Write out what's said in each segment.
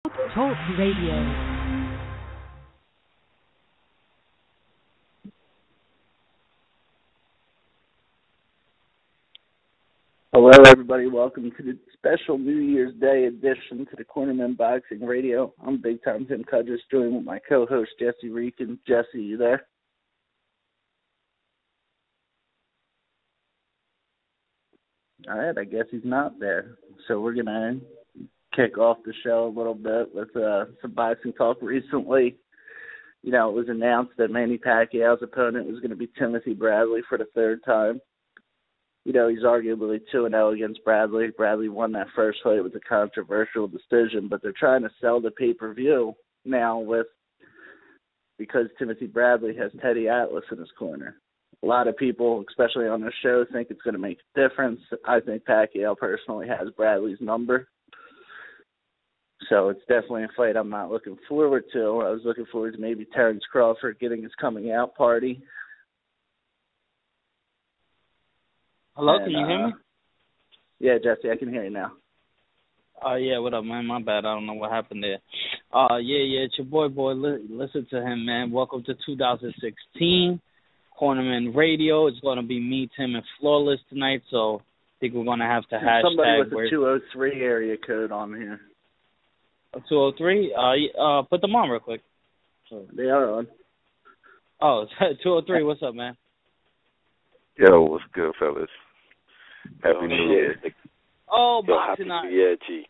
Talk Radio. Hello, everybody. Welcome to the special New Year's Day edition to the Cornermen Boxing Radio. I'm Big Time Tim Cudgers, joined with my co-host, Jesserican. Jesse, you there? All right, I guess he's not there. So we're going to kick off the show a little bit with some boxing talk. Recently, it was announced that Manny Pacquiao's opponent was going to be Timothy Bradley for the third time. He's arguably 2-0 against Bradley. Bradley won that first fight with a controversial decision, but they're trying to sell the pay-per-view now because Timothy Bradley has Teddy Atlas in his corner. A lot of people, especially on the show, think it's going to make a difference. I think Pacquiao personally has Bradley's number. So it's definitely a fight I'm not looking forward to. I was looking forward to maybe Terrence Crawford getting his coming out party. Hello, can you hear me? Yeah, Jesse, I can hear you now. Yeah, what up, man? My bad. I don't know what happened there. Yeah, it's your boy. Listen to him, man. Welcome to 2016, Cornermen Radio. It's going to be me, Tim, and Flawless tonight, so I think we're going to have to hashtag. Somebody with a 203 area code on here. 203? Put them on real quick. They are on. Oh, 203, what's up, man? Yo, what's good, fellas? Happy New Year. Oh, Happy Boxingeye. New Year, G.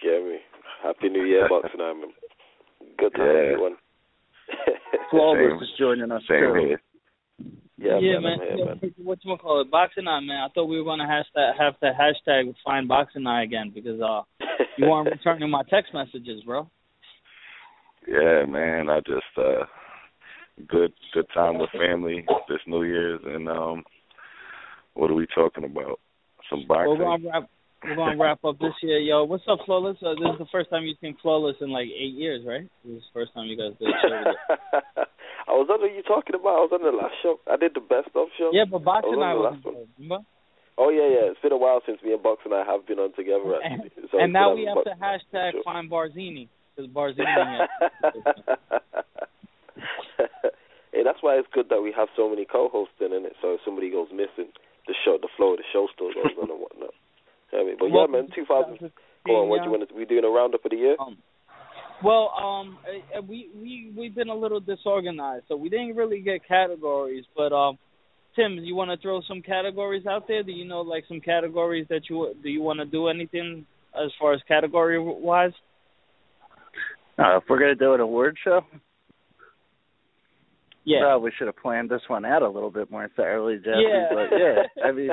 Get me? Happy New Year, Boxingeye, man. Good time, everyone. Flawless is joining us, same too. here. Yeah, man. Whatchamacallit? Boxingeye, man. I thought we were going to have to hashtag find Boxingeye again because you weren't returning my text messages, bro. Yeah, man. I just good time with family this New Year's, and what are we talking about? Some boxing. We're gonna wrap up this year, yo. What's up, Flawless? This is the first time you've seen Flawless in like 8 years, right? This is the first time you guys did a show together. I was on you talking about. I was on the last show. I did the best of show. Yeah, but Boxingeye was on, remember? Oh yeah. It's been a while since me and Boxingeye have been on together. Actually. And now we have to hashtag find Barzini because Barzini. Hey, that's why it's good that we have so many co-hosts in it. So if somebody goes missing, the flow of the show still goes on and whatnot. I mean, but yeah, man, 2000. Go on, what you want to? We doing a roundup of the year? We've been a little disorganized, so we didn't really get categories. But Tim, you want to throw some categories out there? Do you know like some categories that you want to do anything as far as category wise? If we're gonna do an award show. Yeah. Probably should have planned this one out a little bit more thoroughly, Jesse. Yeah. But yeah, I mean,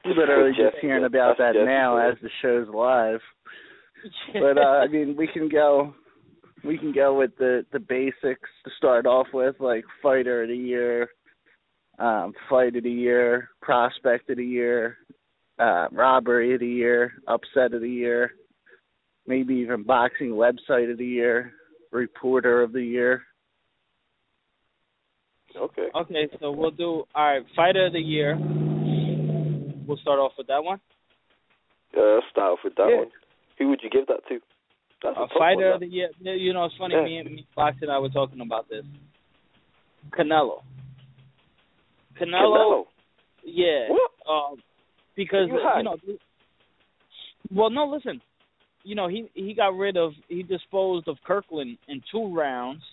we're literally just hearing about that now as the show's live. But I mean, we can go with the basics to start off with, like fighter of the year, fight of the year, prospect of the year, robbery of the year, upset of the year, maybe even boxing website of the year, reporter of the year. Okay, so we'll do, all right, fighter of the year. We'll start off with that one. Yeah, let's start off with that one. Who would you give that to? That's a fighter one, of the year. It's funny, me Fox and I were talking about this. Canelo. Yeah. What? Because, well, no, listen. He disposed of Kirkland in 2 rounds.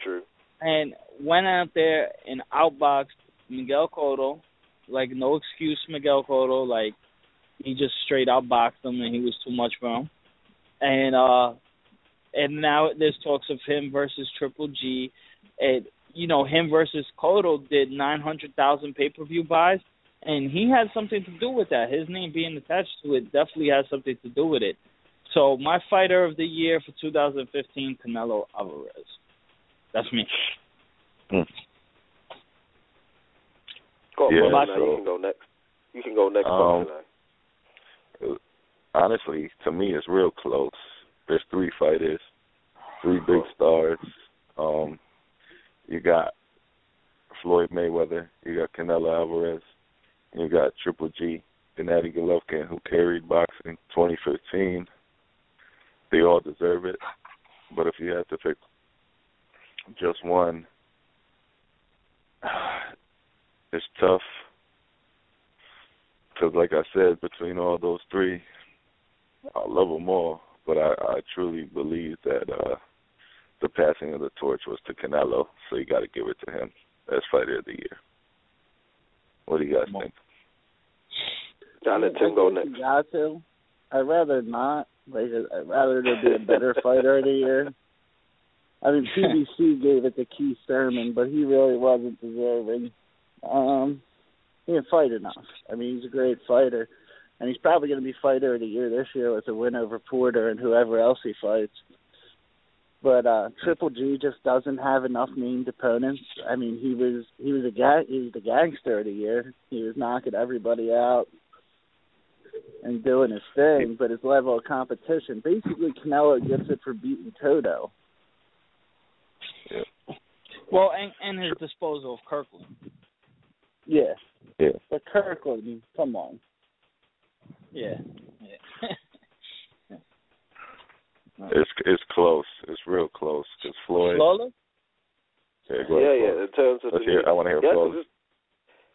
True. And went out there and outboxed Miguel Cotto, like no excuse Miguel Cotto, like he just straight outboxed him and he was too much for him. And now there's talks of him versus Triple G, and him versus Cotto did 900,000 pay-per-view buys, and he had something to do with that. His name being attached to it definitely has something to do with it. So my fighter of the year for 2015, Canelo Alvarez. That's me. Go on, yeah, you can go next. You can go next. Honestly, to me, it's real close. There's 3 fighters, 3 big stars. You got Floyd Mayweather, you got Canelo Alvarez, and you got Triple G, Gennady Golovkin, who carried boxing 2015. all deserve it. But if you had to pick just one, it's tough. Because like I said, between all those three, I love them all. But I truly believe that the passing of the torch was to Canelo, so you got to give it to him as Fighter of the Year. What do you guys think? I'll let Tim go next. Got to. I'd rather not. Like, I'd rather there be a better Fighter of the Year. I mean, PBC gave it to Keith Thurman, but he really wasn't deserving. He didn't fight enough. I mean, he's a great fighter, and he's probably going to be Fighter of the Year this year with a win over Porter and whoever else he fights. But Triple G just doesn't have enough named opponents. I mean, he was the gangster of the year. He was knocking everybody out and doing his thing, but his level of competition, basically Canelo gets it for beating Cotto. Yeah. Well, and his disposal of Kirkland. Yeah. Yeah. But Kirkland, come on. Yeah. It's close. It's real close. Because Floyd. Flawless? Yeah. In terms of I want to hear Floyd.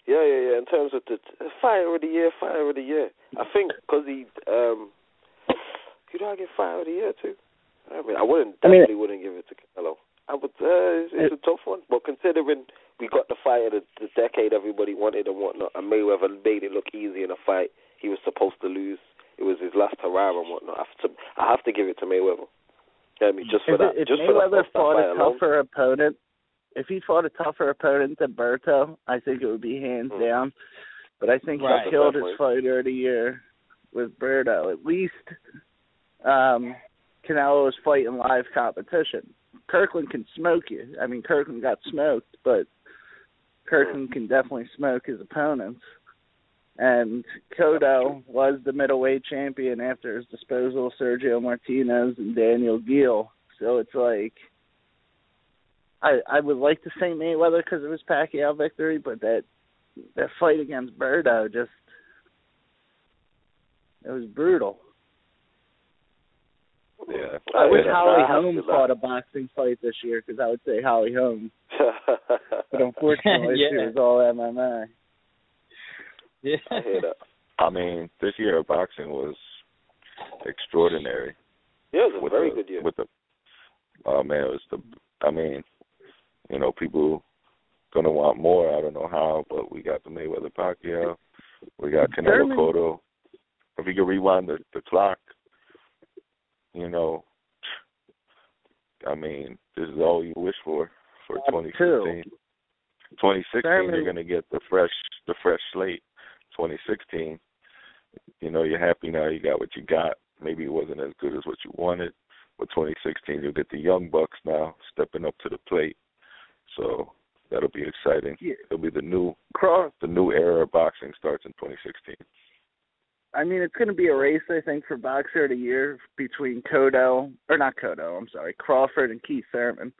Yeah. In terms of the Fighter of the Year. I think because he, who do I give Fighter of the Year to? I mean, I wouldn't give it to Canelo. I would. It's a tough one, but considering we got the fight of the decade everybody wanted and whatnot, and Mayweather made it look easy in a fight he was supposed to lose. It was his last hurrah and whatnot. I have to give it to Mayweather. I mean, just for that. If just Mayweather for fought a tougher opponent, if he fought a tougher opponent than Berto, I think it would be hands down. But I think he killed his Fighter of the Year with Berto. At least Canelo was fighting live competition. Kirkland can smoke you. I mean, Kirkland got smoked, but Kirkland can definitely smoke his opponents. And Cotto was the middleweight champion after his disposal of Sergio Martinez and Daniel Geale. So it's like, I would like to say Mayweather because of his Pacquiao victory, but that fight against Berto it was brutal. Yeah. I wish Holly Holm fought a boxing fight this year because I would say Holly Holm. But unfortunately, she was all MMA. Yeah. I hear that. I mean, this year of boxing was extraordinary. Yeah, it was a very good year. People gonna want more. I don't know how, but we got the Mayweather Pacquiao. We got Canelo Cotto. If we could rewind the clock, this is all you wish for 2016. 2016, you're gonna get the fresh slate. 2016, you're happy now you got what you got. Maybe it wasn't as good as what you wanted, but 2016 you'll get the young bucks now stepping up to the plate. So that'll be exciting. Yeah. It'll be the new era of boxing starts in 2016. I mean, it's going to be a race, I think, for Boxer of the Year between Crawford and Keith Thurman.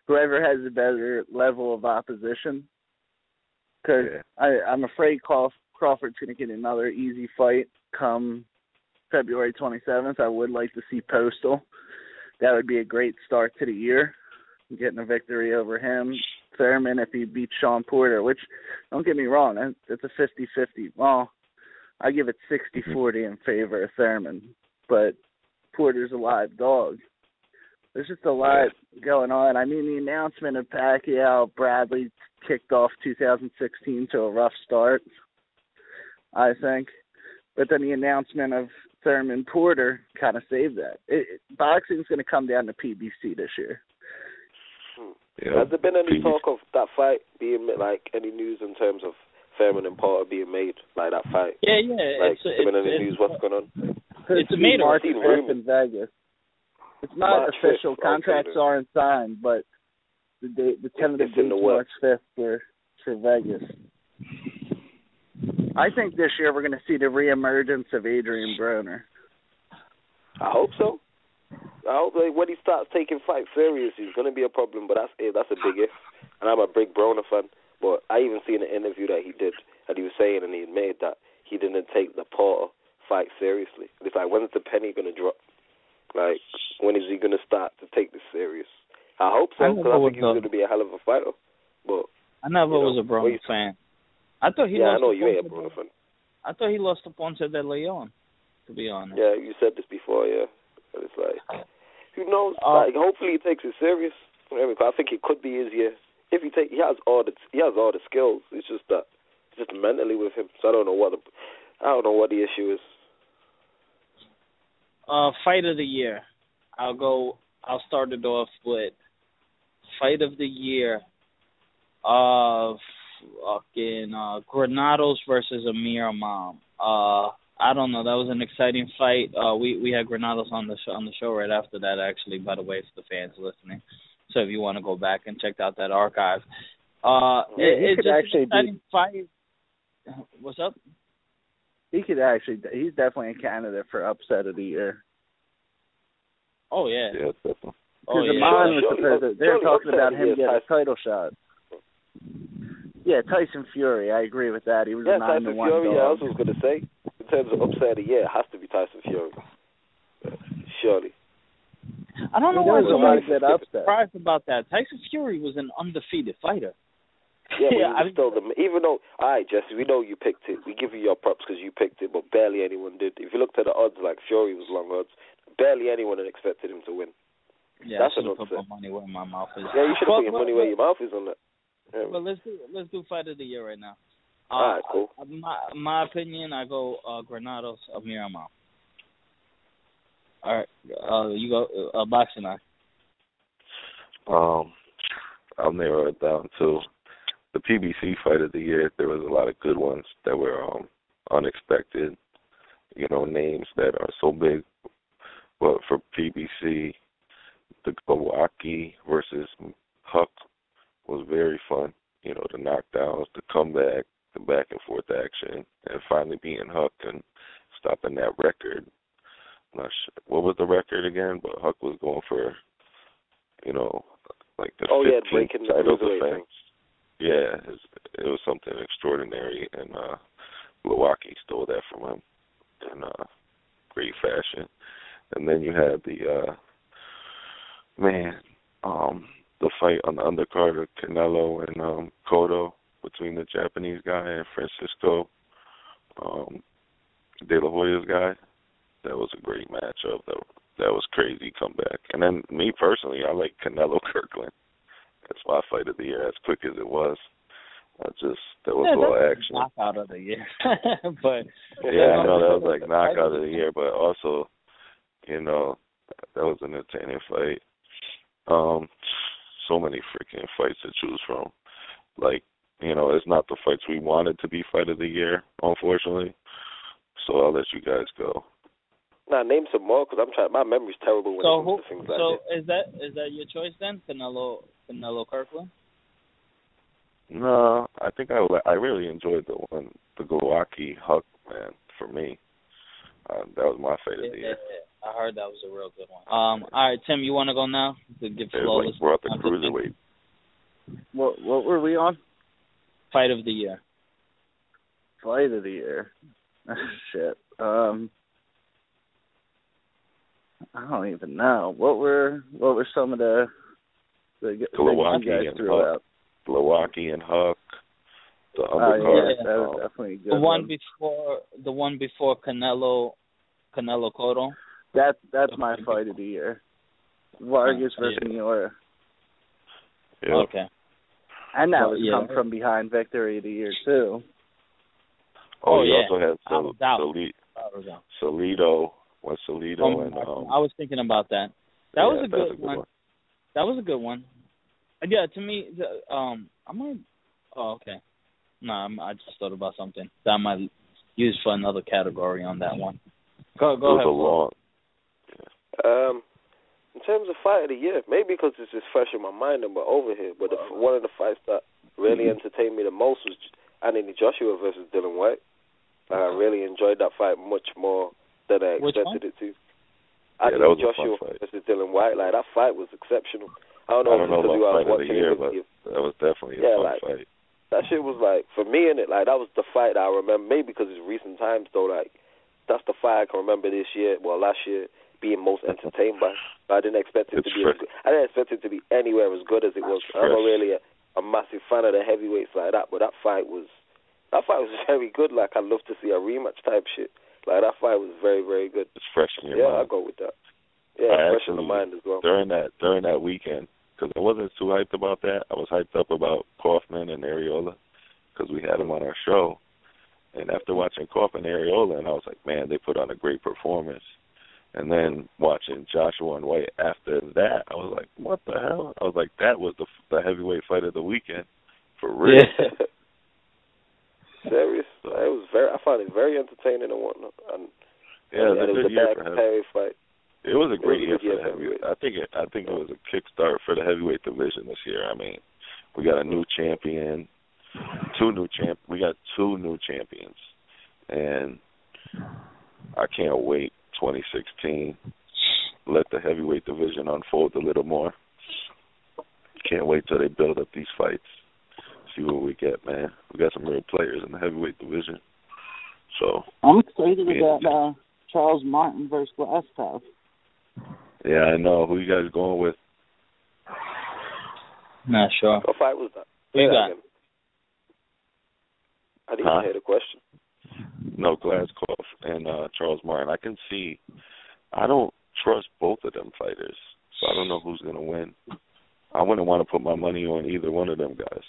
Whoever has a better level of opposition. Because I'm afraid Crawford's going to get another easy fight come February 27th. I would like to see Postal. That would be a great start to the year, getting a victory over him. Thurman, if he beats Sean Porter, which, don't get me wrong, it's a 50-50. Well, I give it 60-40 in favor of Thurman, but Porter's a live dog. There's just a lot going on. I mean, the announcement of Pacquiao, Bradley kicked off 2016 to a rough start, I think. But then the announcement of Thurman Porter kind of saved that. Boxing's going to come down to PBC this year. Yeah. Has there been any talk of that fight being, any news in terms of Thurman and Porter being made, like that fight? Yeah. Has there been any news? What's going on? It's made March 5th in Vegas. It's not March official. 5th. Contracts aren't signed, but the tentative date's March 5th for Vegas. I think this year we're going to see the reemergence of Adrian Broner. I hope so. I hope when he starts taking fights serious, he's going to be a problem, but that's a big if. And I'm a big Broner fan, but I even seen an interview that he did, and he was saying, and he admitted that he didn't take the Porter fight seriously. It's like, when's the penny going to drop? Like, when is he going to start to take this serious? I hope so, because I think he's going to be a hell of a fighter. But I never was a Bruno fan. I thought he lost. I know you ain't a Bruno fan. I thought he lost to Ponce de Leon, to be honest. Yeah, you said this before, yeah. But it's like, who knows? Like, hopefully he takes it serious. I think it could be easier if he has all the skills. It's just mentally with him. So I don't know what the issue is. Fight of the year. I'll start it off with fight of the year of Granados versus Amir Imam. I don't know. That was an exciting fight. We had Granados on the show right after that, actually, by the way, for the fans listening. So if you want to go back and check out that archive. It's just an exciting fight. What's up? He's definitely a candidate for upset of the year. Oh, yeah. Yeah, definitely. Because they're talking about him getting a title shot. Yeah, Tyson Fury. I agree with that. He was a 9-1 Tyson Fury. dog. Yeah, I was going to say, in terms of upset of the year, it has to be Tyson Fury. Surely. I don't know why somebody's surprised about that. Tyson Fury was an undefeated fighter. Yeah, but even though, all right, Jesse, we know you picked it. We give you your props because you picked it, but barely anyone did. If you looked at the odds, like Fury was long odds, barely anyone had expected him to win. Yeah, that's I should have put my money where my mouth is. Yeah, you should have put your money where your mouth is on that. Yeah. But let's do fight of the year right now. All right, cool. My opinion, I go Granados, Amir Imam. All right, you go Boxingeye. I'll narrow it down to the PBC fight of the year. There was a lot of good ones that were unexpected. Names that are so big. But for PBC, the Glowacki versus Huck was very fun. The knockdowns, the comeback, the back and forth action, and finally beating Huck and stopping that record. I'm not sure what was the record again, but Huck was going for, like the 15th title defense. Yeah, it was something extraordinary, and Glowacki stole that from him in great fashion. And then you had the fight on the undercard of Canelo and Cotto between the Japanese guy and Francisco De La Hoya's guy. That was a great matchup. That was crazy comeback. And then me personally, I like Canelo Kirkland. That's my fight of the year, as quick as it was. There was a lot of action. Knockout of the year. But yeah, I know that was like knockout of the year, but also, that was an entertaining fight. So many freaking fights to choose from. Like, it's not the fights we wanted to be fight of the year, unfortunately. So I'll let you guys go. Nah, name some more, because I'm trying. My memory's terrible when it comes to things like that. So is that your choice then, Canelo Kirkland? No, I think I really enjoyed the Glowacki Huck, man. For me, that was my fight of the year. I heard that was a real good one. All right, Tim, you want to go now? To give Flawless. We're at the cruiserweight. What were we on? Fight of the year. Fight of the year. Shit. I don't even know. What were some of the Glowacki and Huck. Glowacki and Huck. The undercard. Yeah, that was definitely a good the one before Canelo Cotto. That's my fight of the year. Vargas versus Miura. Yeah. Okay. And that was come from behind victory of the year too. You also had Salido. And I was thinking about that. That was a good one. That was a good one. Yeah, to me, I might. Oh, okay. No, I just thought about something that I might use for another category on that one. Go ahead. In terms of fight of the year, maybe because it's just fresh in my mind and we're over here, but one of the fights that really entertained me the most was Anthony Joshua versus Dylan White. I really enjoyed that fight much more than I expected it to. Anthony Joshua versus Dylan White, like that fight was exceptional. I don't know about fight of the year, but that was definitely a fun fight. That shit was like, for me in it, like that was the fight that I remember, maybe because it's recent times though, like that's the fight I can remember this year, last year, being most entertained by. I didn't expect it to be. I didn't expect it to be anywhere as good as it was. I'm not really a massive fan of the heavyweights like that, but that fight was very good. Like, I'd love to see a rematch type shit. Like, that fight was very, very good. It's fresh in your mind. Yeah, I'll go with that. Yeah, it's fresh in the mind as well. During that weekend, because I wasn't too hyped about that. I was hyped up about Kaufman and Areola because we had them on our show. And after watching Kaufman and Areola, and I was like, man, they put on a great performance. And then watching Joshua and White after that, I was like, what the hell? I was like, that was the heavyweight fight of the weekend, for real. Yeah. Serious. I found it very entertaining and whatnot. And it was a good year for heavyweight fight. It was a great year for the heavyweight. I think it was a kickstart for the heavyweight division this year. I mean, we got a new champion, we got two new champions, and I can't wait 2016. Let the heavyweight division unfold a little more. Can't wait till they build up these fights. See what we get, man. We got some real players in the heavyweight division. So I'm excited about Charles Martin versus Glasgow. Yeah, I know. Who you guys going with? Not sure. What fight was that? You got? I didn't hear the question. No, Glasgow and Charles Martin. I don't trust both of them fighters, so I don't know who's going to win. I wouldn't want to put my money on either one of them guys.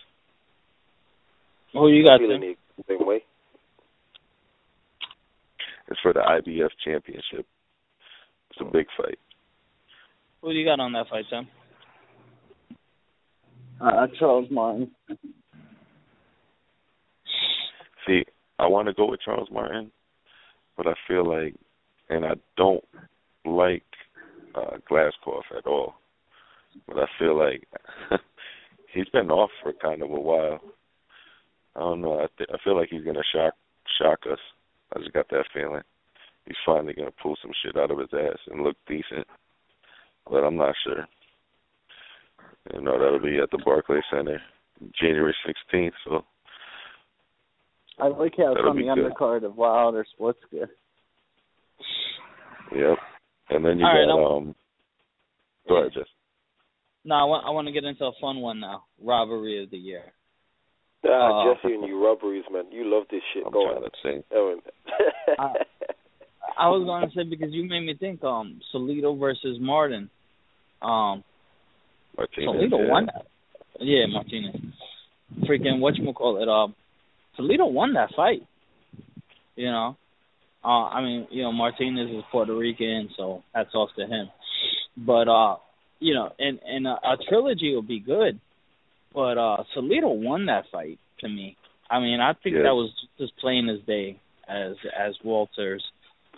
Who you got? The same way. It's for the IBF championship. It's a big fight. Who do you got on that fight, Tim? Charles Martin. See, I want to go with Charles Martin, but I feel like, and I don't like Glasgow at all, but I feel like he's been off for kind of a while. I don't know. I feel like he's going to shock us. I just got that feeling. He's finally going to pull some shit out of his ass and look decent. But I'm not sure. You know, that'll be at the Barclays Center January 16th. So I like how it's on the undercard of Wilder Sportsca. Yep. And then you go ahead, Jess. No, I want to get into a fun one now. Robbery of the year. Jesse and you robberies, man. You love this shit. I'm Go trying on. to sing. I was going to say, because you made me think, Salido versus Martin. Martinez, Salido won that. Yeah, Martinez. Freaking whatchamacallit. Salido won that fight. You know? I mean, you know, Martinez is Puerto Rican, so hats off to him. But, you know, and a trilogy would be good. But Salido won that fight to me. I mean, I think that was just plain as day as Walters.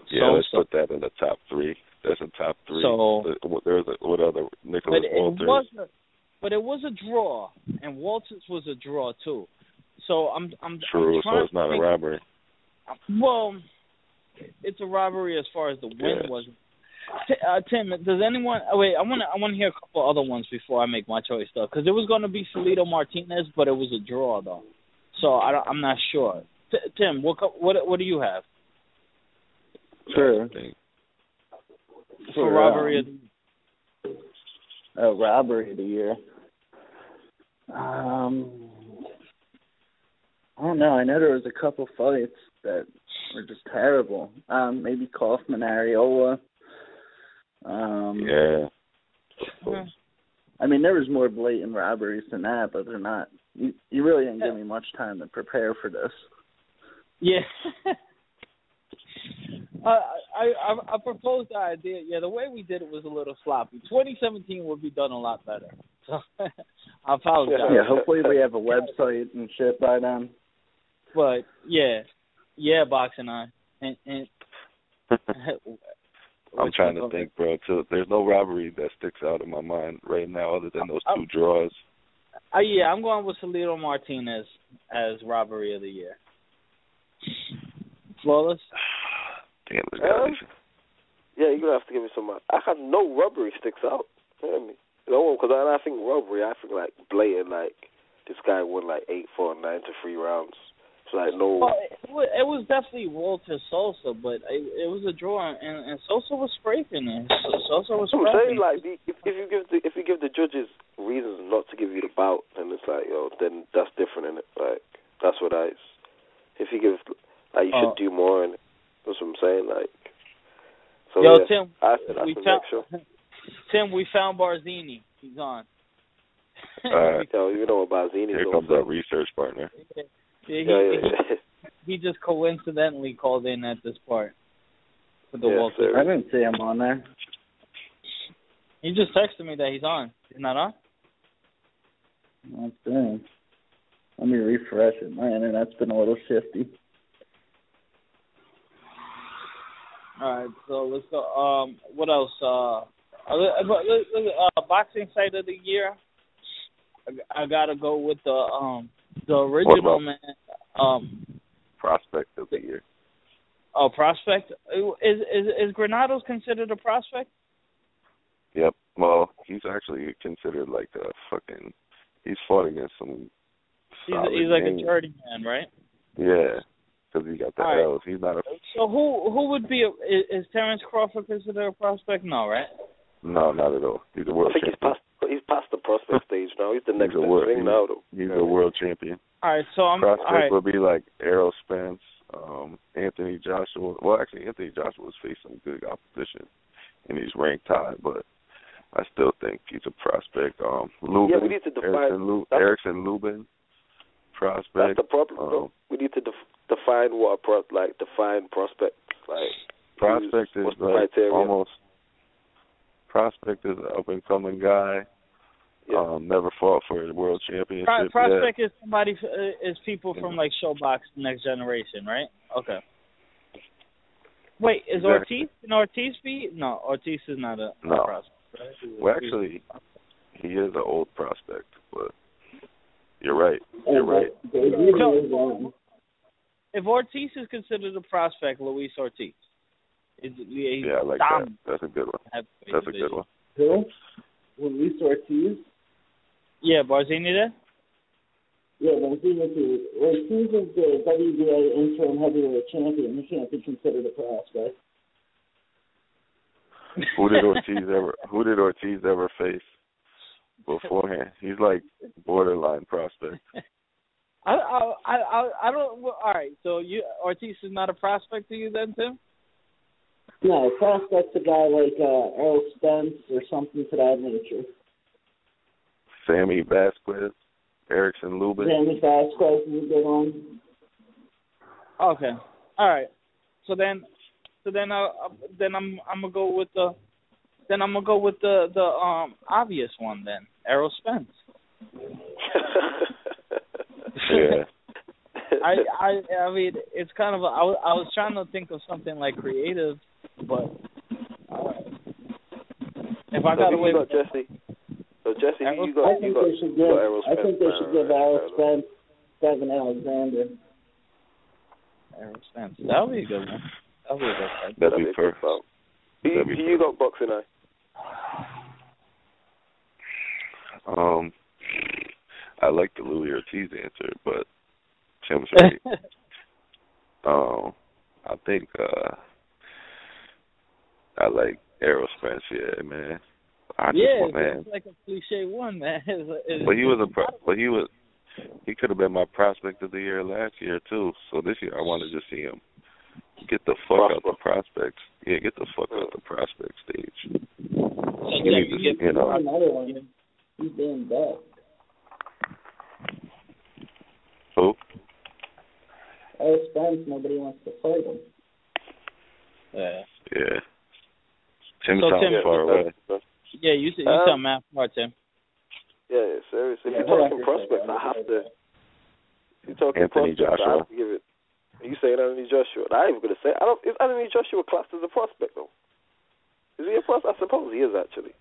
Yeah, let's put that in the top three. That's in top three. So there's what other Nicholas Walters? But it was a draw, and Walters was a draw too. So I'm true. So it's not a robbery. Well, it's a robbery as far as the win was. Tim, does anyone? Oh, wait, I want to hear a couple other ones before I make my choice though, because it was going to be Salido Martinez, but it was a draw though. So I'm not sure. Tim, what do you have? Sure. For robbery robbery of the year. I don't know. I know there was a couple fights that were just terrible. Maybe Kaufman, Areola. Yeah. I mean, there was more blatant robberies than that, but they're not. You really didn't give me much time to prepare for this. Yeah. I proposed the idea. Yeah, the way we did it was a little sloppy. 2017 would be done a lot better. So I apologize. Yeah, hopefully we have a website and shit by then. But yeah, Boxingeye. And I'm trying to think, bro. Too. There's no robbery that sticks out in my mind right now other than those two draws. I'm going with Salido Martinez as robbery of the year. Flawless? Damn, this guy. Yeah, you're going to have to give me some. I have no robbery sticks out. You know what I mean? No, because I think robbery, I think like blatant, like this guy won like 8-4, 9-3 rounds. It's like no. Well, it was definitely Walter Sosa, but it was a draw, and Sosa was scraping it. Sosa was scraping. I'm saying, like, if you give the judges reasons not to give you the bout, then it's like, then that's different, innit? Like, that's what I. If you give, like, you should do more, and that's what I'm saying, like. So yo, yeah, Tim, I said that's the next show. Tim, we found Barzini. He's on. Yo, you know what Barzini's Here comes our research partner. He just coincidentally called in at this part for the Walter. Sir. I didn't see him on there. He just texted me that he's on. He's not on? That's dang. Let me refresh it. My internet's been a little shifty. All right, so let's go. What else? Boxing site of the year. I gotta go with the original man. Prospect of the year. Oh, prospect. Is Granados considered a prospect? Yep. Well, he's actually considered like a fucking. He's fought against some. He's like a journeyman, right? Yeah, because he got the L's. He's not a. So who would be? Is Terrence Crawford considered a prospect? No, right? No, not at all. He's a world champion. He's past the prospect stage now. He's the next thing now, though. He's a world champion. All right, so prospect would be like Errol Spence, Anthony Joshua. Well, actually, Anthony Joshua's faced some good opposition, and he's ranked high, but I still think he's a prospect. Lubin, yeah, we need to define Erickson Lubin, prospect. That's the problem. We need to define what define prospect. Like prospect is like almost. Prospect is an up-and-coming guy. Yeah. Never fought for a world championship. Prospect is somebody is people from like Showbox Next Generation, right? Okay. Wait, is Ortiz? Can Ortiz be? No, Ortiz is not a prospect. Right? Well, actually, he is an old prospect, but you're right. You're right. So, if Ortiz is considered a prospect, Luis Ortiz. Yeah, I like that. That's a good one. That's a good one. Who? Luis Ortiz? Yeah, Barzini there? Yeah, Barzini too. Ortiz is the WBA interim heavyweight champion. He can't be considered a prospect. Who did Ortiz ever face beforehand? He's like borderline prospect. I don't. All right, so Ortiz is not a prospect to you then, Tim? No, prospect's a guy like Errol Spence or something to that nature. Sammy Vasquez, Erickson Lubin. Sammy Vasquez is a good one. Okay, all right. So then I'm gonna go with the obvious one then, Errol Spence. Yeah. I mean, it's kind of I was trying to think of something like creative, but if I got away with Jesse. So Jesse, I think they should give Errol Spence Devin Alexander. Errol Spence. That would be a good one. That'd be first. Who you got Boxingeye? I like the Louis Ortiz answer, but Tim's right. I think I like Errol Spence. Yeah, man. It's like a cliche one, man. He could have been my prospect of the year last year too. So this year I wanted to see him get the fuck out the prospects. Yeah, get the fuck out the prospect stage. Another one. He's damn bad. Who? Errol Spence. Nobody wants to fight him. Yeah. Tim sounds far away. Yeah, you sound mad far, Tim. Yeah, seriously. If you're talking prospects, I have to. If you're talking Anthony prospects, Joshua. I have to give it. You saying Anthony Joshua? I ain't even gonna say. Is Anthony Joshua classed as a prospect though? Is he a prospect? I suppose he is actually.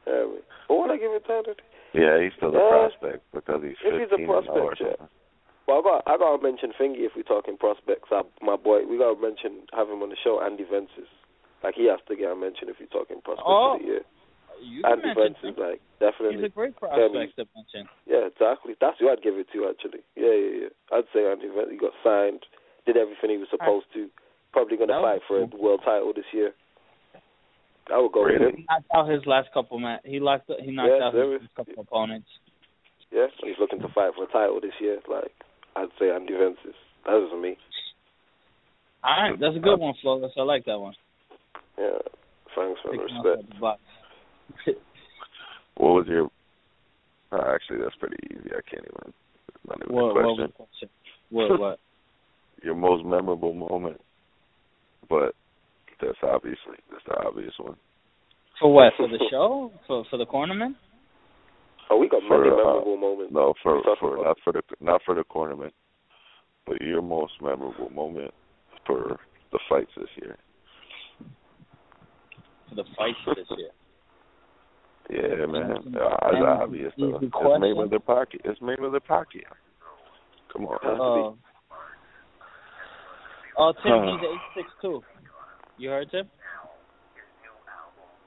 But what I give it to Anthony? Yeah, he's still a prospect because he's 15. If he's a prospect, yeah. Well, I gotta mention Fingy if we're talking prospects. My boy, we gotta mention have him on the show. Andy Vences, like he has to get a mention if you're talking prospects of the year. and defensive, like, definitely. He's a great prospect to mention. Yeah, exactly. That's who I'd give it to, actually. Yeah. I'd say Andy Vince. He got signed, did everything he was supposed to. Probably going to fight for a world title this year. I would go with him. He knocked out his last couple He knocked out his couple opponents. Yeah, he's looking to fight for a title this year. Like, I'd say Andy Vince is. That was me. All right, that's a good one, Flawless. I like that one. Yeah, thanks for the respect. What was your... actually, that's pretty easy. I can't even... Not even a question. What? Your most memorable moment. But that's the obvious one. For what? For the show? For the Cornermen? Oh, we got many memorable moments. No, not for the Cornermen, but your most memorable moment for the fights this year. For the fights this year. Yeah, man. It's obvious though. It's Mayweather Pocket. Come on. Tim, he's 8'6" You heard Tim?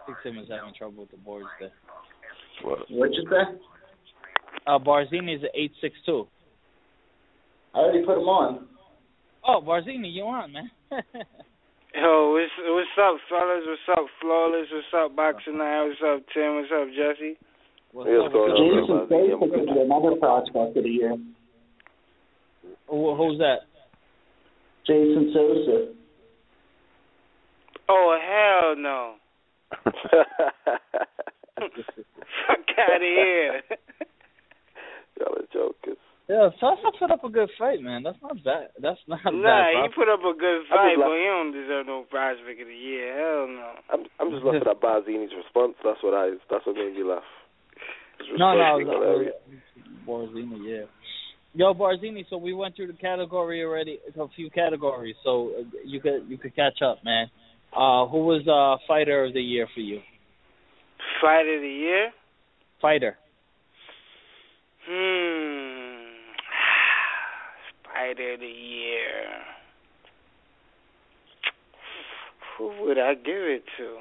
I think Tim is having trouble with the boards there. What'd you say? Barzini is 8'6". I already put him on. Oh, Barzini, you on, man? Yo, what's up, fellas? What's up, Flawless? What's up, Boxingeye? What's up, Tim? What's up, Jesse? Jason Sosa could be another prospect of the year. Who's that? Jason Sosa. Oh, hell no. Fuck out of here. Y'all are jokers. Yeah, Sosa put up a good fight, man. That's not bad. Nah, he put up a good fight, but he don't deserve no prospect of the year. Hell no. I'm just laughing at Barzini's response. That's what made me laugh. No, Barzini, yeah. Yo, Barzini, so we went through the category already, a few categories, so you could catch up, man. Who was fighter of the year for you? Fighter of the year? Fighter. Fighter of the year. Who would I give it to?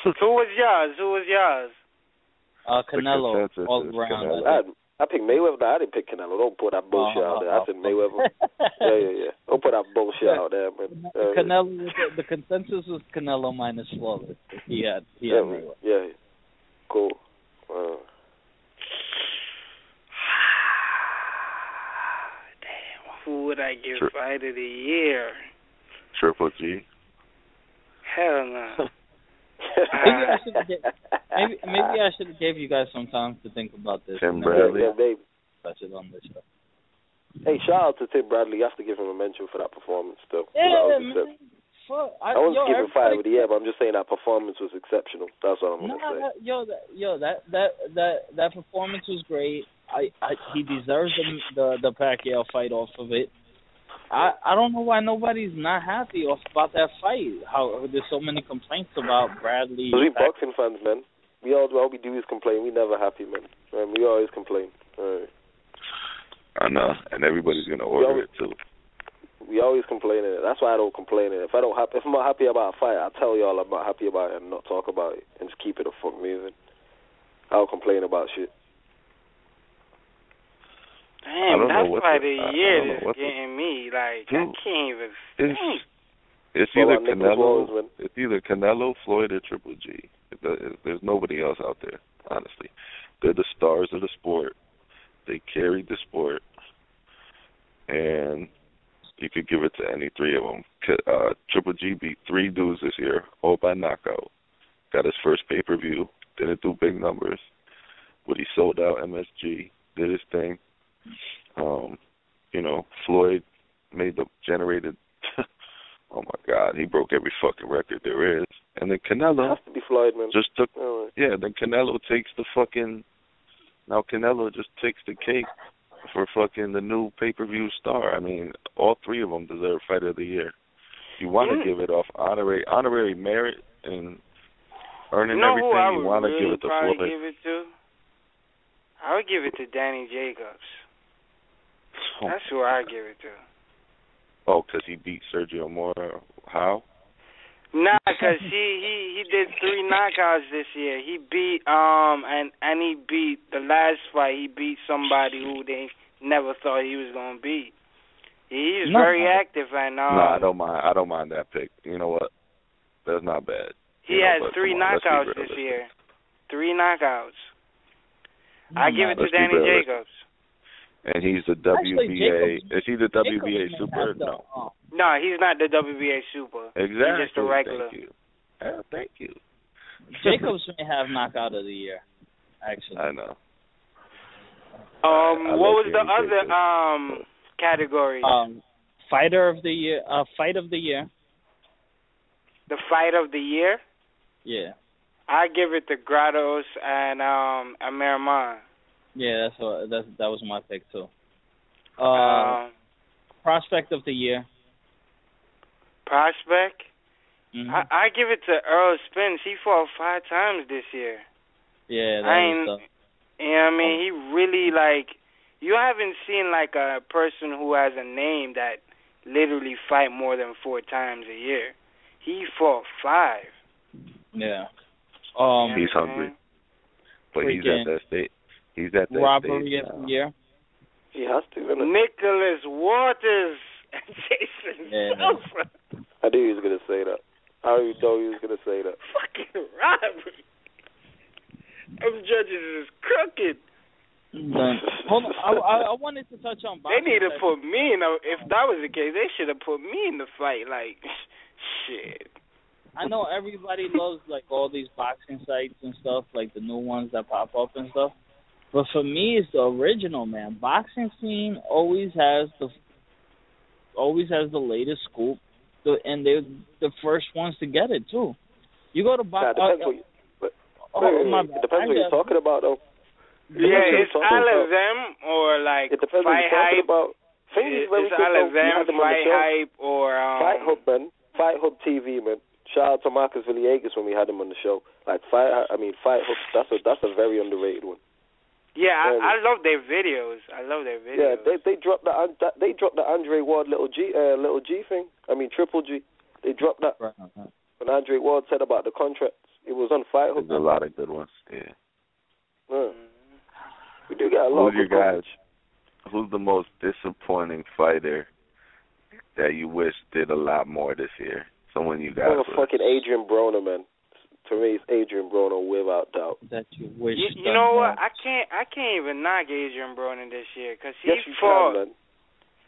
Who was yours? Canelo, all around. I picked Mayweather. I didn't pick Canelo. Don't put that bullshit out there. I said Mayweather. Yeah. Don't put that bullshit out there, man. Canelo. The consensus was Canelo minus Flawless. He had Mayweather. Yeah. Cool. Damn. Who would I give fight of the year? Triple G. Hell no. Maybe I should have gave you guys some time to think about this. Tim Bradley. Yeah, baby. Touch it on this show. Hey, shout out to Tim Bradley. You have to give him a mention for that performance, still. Yeah, man. I wasn't giving fight of the year, but I'm just saying that performance was exceptional. That's what I'm gonna say. That performance was great. He deserves the Pacquiao fight off of it. I don't know why nobody's not happy about that fight. How there's so many complaints about Bradley. We boxing fans, man. All we do is complain. We never happy, man. We always complain. I know, and everybody's gonna order it too. We always complain. That's why I don't complain. If I'm not happy about a fight, I'll tell y'all I'm not happy about it and not talk about it and just keep it the fuck moving. I don't complain about shit. Damn, that's why the year is getting me. Like, I can't even think. It's either Canelo, Floyd, or Triple G. There's nobody else out there, honestly. They're the stars of the sport. They carried the sport, and you could give it to any three of them. Triple G beat 3 dudes this year, all by knockout. Got his first pay-per-view, didn't do big numbers, but he sold out MSG, did his thing. Floyd generated, oh my God, he broke every fucking record there is. And then Canelo has to be Floyd, man. Then Canelo takes Canelo just takes the cake for fucking the new pay-per-view star. I mean, all 3 of them deserve fight of the year. You want to give it off honorary merit and earning everything. You want to give it to Floyd. I would give it to Danny Jacobs. That's who I give it to. Oh, because he beat Sergio Mora. How? Nah, because he did 3 knockouts this year. He beat and he beat the last fight. He beat somebody who they never thought he was gonna beat. He's very active and No, I don't mind. I don't mind that pick. You know what? That's not bad. He has 3 knockouts this year. 3 knockouts. I give it to Danny Jacobs. And he's the WBA. Is he the WBA super? No. No, he's not the WBA super. Exactly. He's just a regular. Thank you. Yeah, thank you. Jacobs may have knockout of the year, actually. I know. What was the other category? Fighter of the year. Fight of the year. The fight of the year? Yeah. I give it to Grados and Amir Khan. Yeah, that was my pick too. Prospect of the year. Prospect? Mm-hmm. I give it to Earl Spence. He fought 5 times this year. Yeah, that was you know what I mean? He really, you haven't seen, a person who has a name that literally fight more than 4 times a year. He fought 5. Yeah. He's hungry. But he's at that state. He's at that robbery stage of the year. He has to. Nicholas Waters and Jason Sulfur. I knew he was going to say that. I already know he was going to say that. Fucking robbery. Those judges is crooked. Hold on. I wanted to touch on boxing. They need to put me in. If that was the case, they should have put me in the fight. Shit. I know everybody loves all these boxing sites and stuff, like the new ones that pop up and stuff. But for me, it's the original, man. Boxing scene always has the latest scoop, and they're the first ones to get it too. You go to boxing. It depends what you're talking about, though. Yeah, it's Alazem or Fight Hype. It's Alazem, Fight Hype, or Fight Hub, man. Fight Hub TV, man. Shout out to Marcus Villegas when we had him on the show. Fight Hub, that's a very underrated one. Yeah, I love their videos. Yeah, they dropped the Andre Ward little G thing. Triple G. They dropped that. Right. When Andre Ward said about the contracts, it was on Fight Hub. There's a lot of good ones. Yeah. We do get a lot. Who's your guys? Who's the most disappointing fighter that you wish did a lot more this year? Someone you got. Fucking Adrian Broner, man. To me, it's Adrian Broner without doubt. That you wish. You know what? I can't even knock Adrian Broner this year because he fought. Can, man.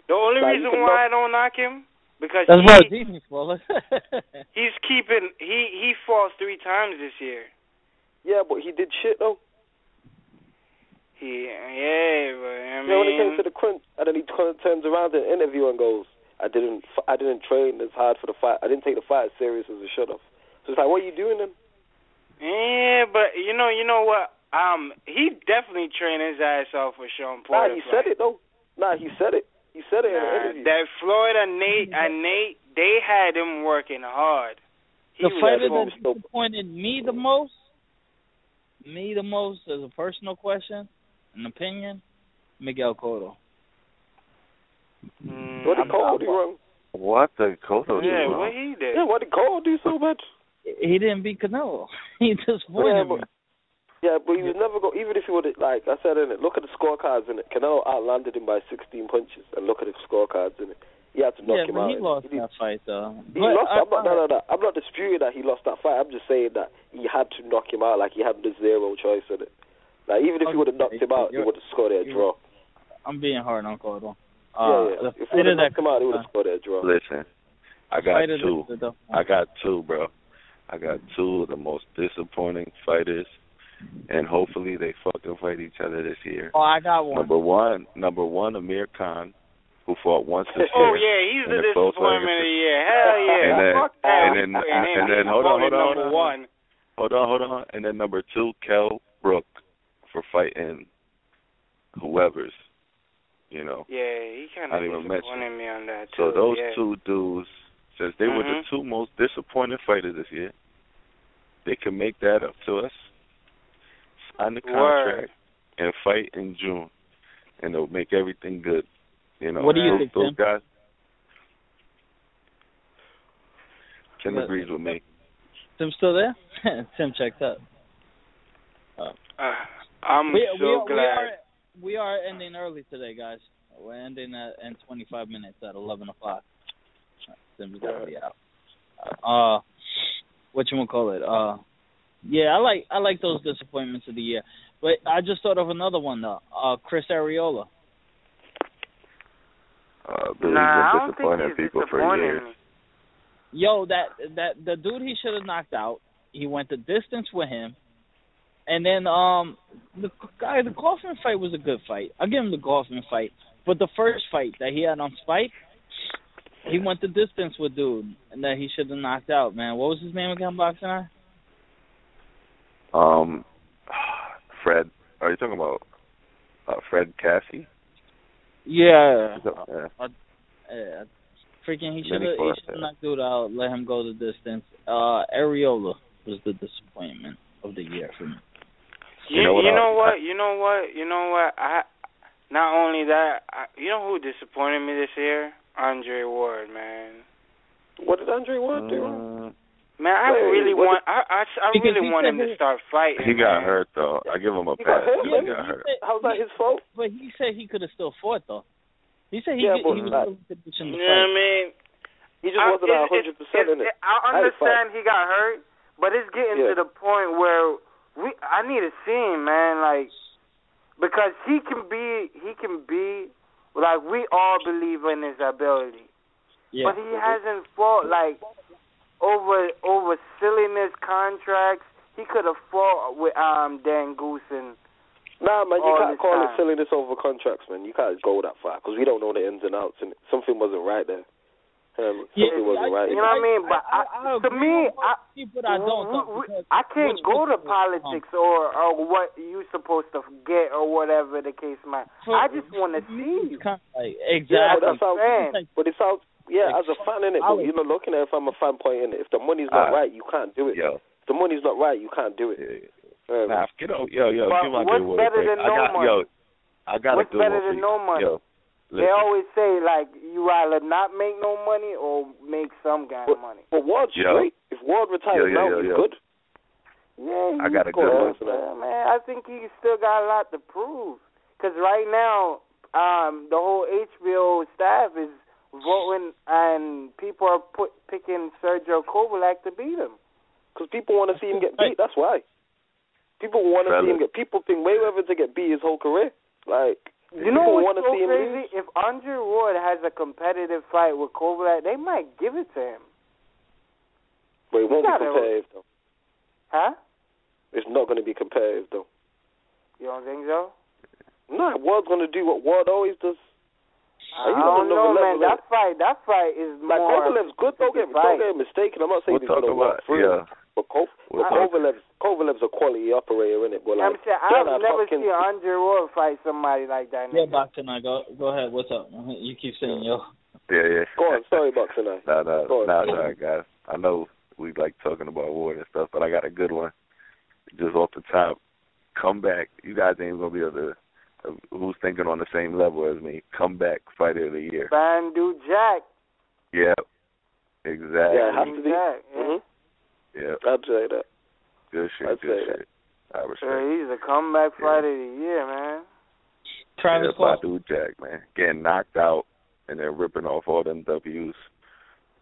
The only reason why I don't knock him because that's Barzini, Fuller. He's keeping. He fought 3 times this year. Yeah, but he did shit though. But I mean, when it came to the crunch, and then he turns around in an interview and goes, I didn't train as hard for the fight. I didn't take the fight as serious as I should have. So it's like, what are you doing then? Yeah, but you know what? He definitely trained his ass off for Sean Porter. He said it though. He said it. He said it in an interview. That Floyd and Nate, they had him working hard. The fighter that disappointed me the most as a personal question, an opinion, Miguel Cotto. What did Cotto do wrong? What did Cotto do wrong? What he did? Yeah, what did Cotto do so much? He didn't beat Canelo. He disappointed me. Yeah, but he was never going. Even if he would, like I said in it, look at the scorecards in it. Canelo outlanded him by 16 punches, and look at the scorecards in it. He had to knock him out. Yeah, he lost that fight though. He lost. I'm not disputing that he lost that fight. I'm just saying that he had to knock him out. Like he had the zero choice in it. Like even if he would have knocked him out, he would have scored a draw. I'm being hard on Cotto. If he would have knocked him out, he would have scored a draw. Listen, I got two, bro. I got 2 of the most disappointing fighters, and hopefully they fucking fight each other this year. Oh, I got one. Number one, Amir Khan, who fought once this year. Oh yeah, he's the disappointment of the year. Hell yeah. And then hold on. Number 1. Hold on. And then number 2, Kell Brook, for fighting whoever's, you know. Yeah, he kind of disappointed me on that too. So those 2 dudes, since they were the 2 most disappointing fighters this year, they can make that up to us, sign the contract, and fight in June, and it'll make everything good. You know, what do you think, those guys. Tim agrees with me. Tim still there? Tim checked up. I'm so glad. We are ending early today, guys. We're ending in 25 minutes at 11 o'clock. Tim's got to be out. Whatchamacallit? Yeah, I like those disappointments of the year. But I just thought of another one, though. Chris Arreola. I don't think he's disappointing me. Yo, the dude he should have knocked out. He went the distance with him. And then the Kaufman fight was a good fight. I'll give him the Kaufman fight. But the first fight that he had on Spike, he went the distance with dude, and that he should have knocked out, man. What was his name again, Boxingeye? Fred. Are you talking about Fred Cassie? Yeah. Freaking, he should have knocked dude out, let him go the distance. Areola was the disappointment of the year for me. You know what? Not only that, you know who disappointed me this year? Andre Ward, man. What did Andre Ward do? Man, I really want him to start fighting. He got hurt though. I give him a pass. He got hurt. How's that his fault? But he said he could have still fought though. He said he was still in position to fight. I mean, he just wasn't 100% in it. I understand he got hurt, but it's getting to the point where I need to see him, man. Like, because he can be like, we all believe in his ability, but he hasn't fought like over silliness contracts. He could have fought with Dan Goose and. Nah, man, you can't call it silliness over contracts, man. You can't go that far because we don't know the ins and outs, and something wasn't right there. Something wasn't right. You know what I mean? But to me, I can't go to politics or what you supposed to get or whatever the case might. I just want to see you. Exactly. Yeah, but it sounds, as a fan in it, but you're not looking at it from a fan point in it. If the money's not right, you can't do it. If the money's not right, you can't do it. Get on, what's better than no money? I got what's better than no money? They always say, like, you rather not make no money or make some kind of money. But Ward's straight. If Ward retires now, he's good. Yeah, I got a good one. Man, I think he still got a lot to prove. Because right now, the whole HBO staff is voting, and people are picking Sergio Kovalev to beat him. Because people want to see him get beat. That's why. People want to see him get. People think Mayweather to get beat his whole career. Like, you know what's so crazy? If Andre Ward has a competitive fight with Kovalev, they might give it to him. But it won't be competitive, though. Huh? It's not going to be competitive, though. You don't think so? No, Ward's going to do what Ward always does. I don't know, man. That fight is more. Like, Kovalev's good. Don't get mistaken. I'm not saying he's going to walk through. But Kovalev's a quality operator, innit? But like, I've never seen Andre Ward fight somebody like that. Yeah, Boxingeye, go ahead. What's up? You keep saying yo. Yeah. Go on. Sorry, Boxingeye. No, guys. I know we like talking about Ward and stuff, but I got a good one. Just off the top, comeback. You guys ain't gonna be able to. Who's thinking on the same level as me? Comeback fighter of the year. Bandu Jack. Yep. Exactly. Yeah, it has to be. Yeah. I'd say that. Good shit. I respect. He's a comeback fighter of the year, man. Travis Bandu Jack, man. Getting knocked out and then ripping off all them W's,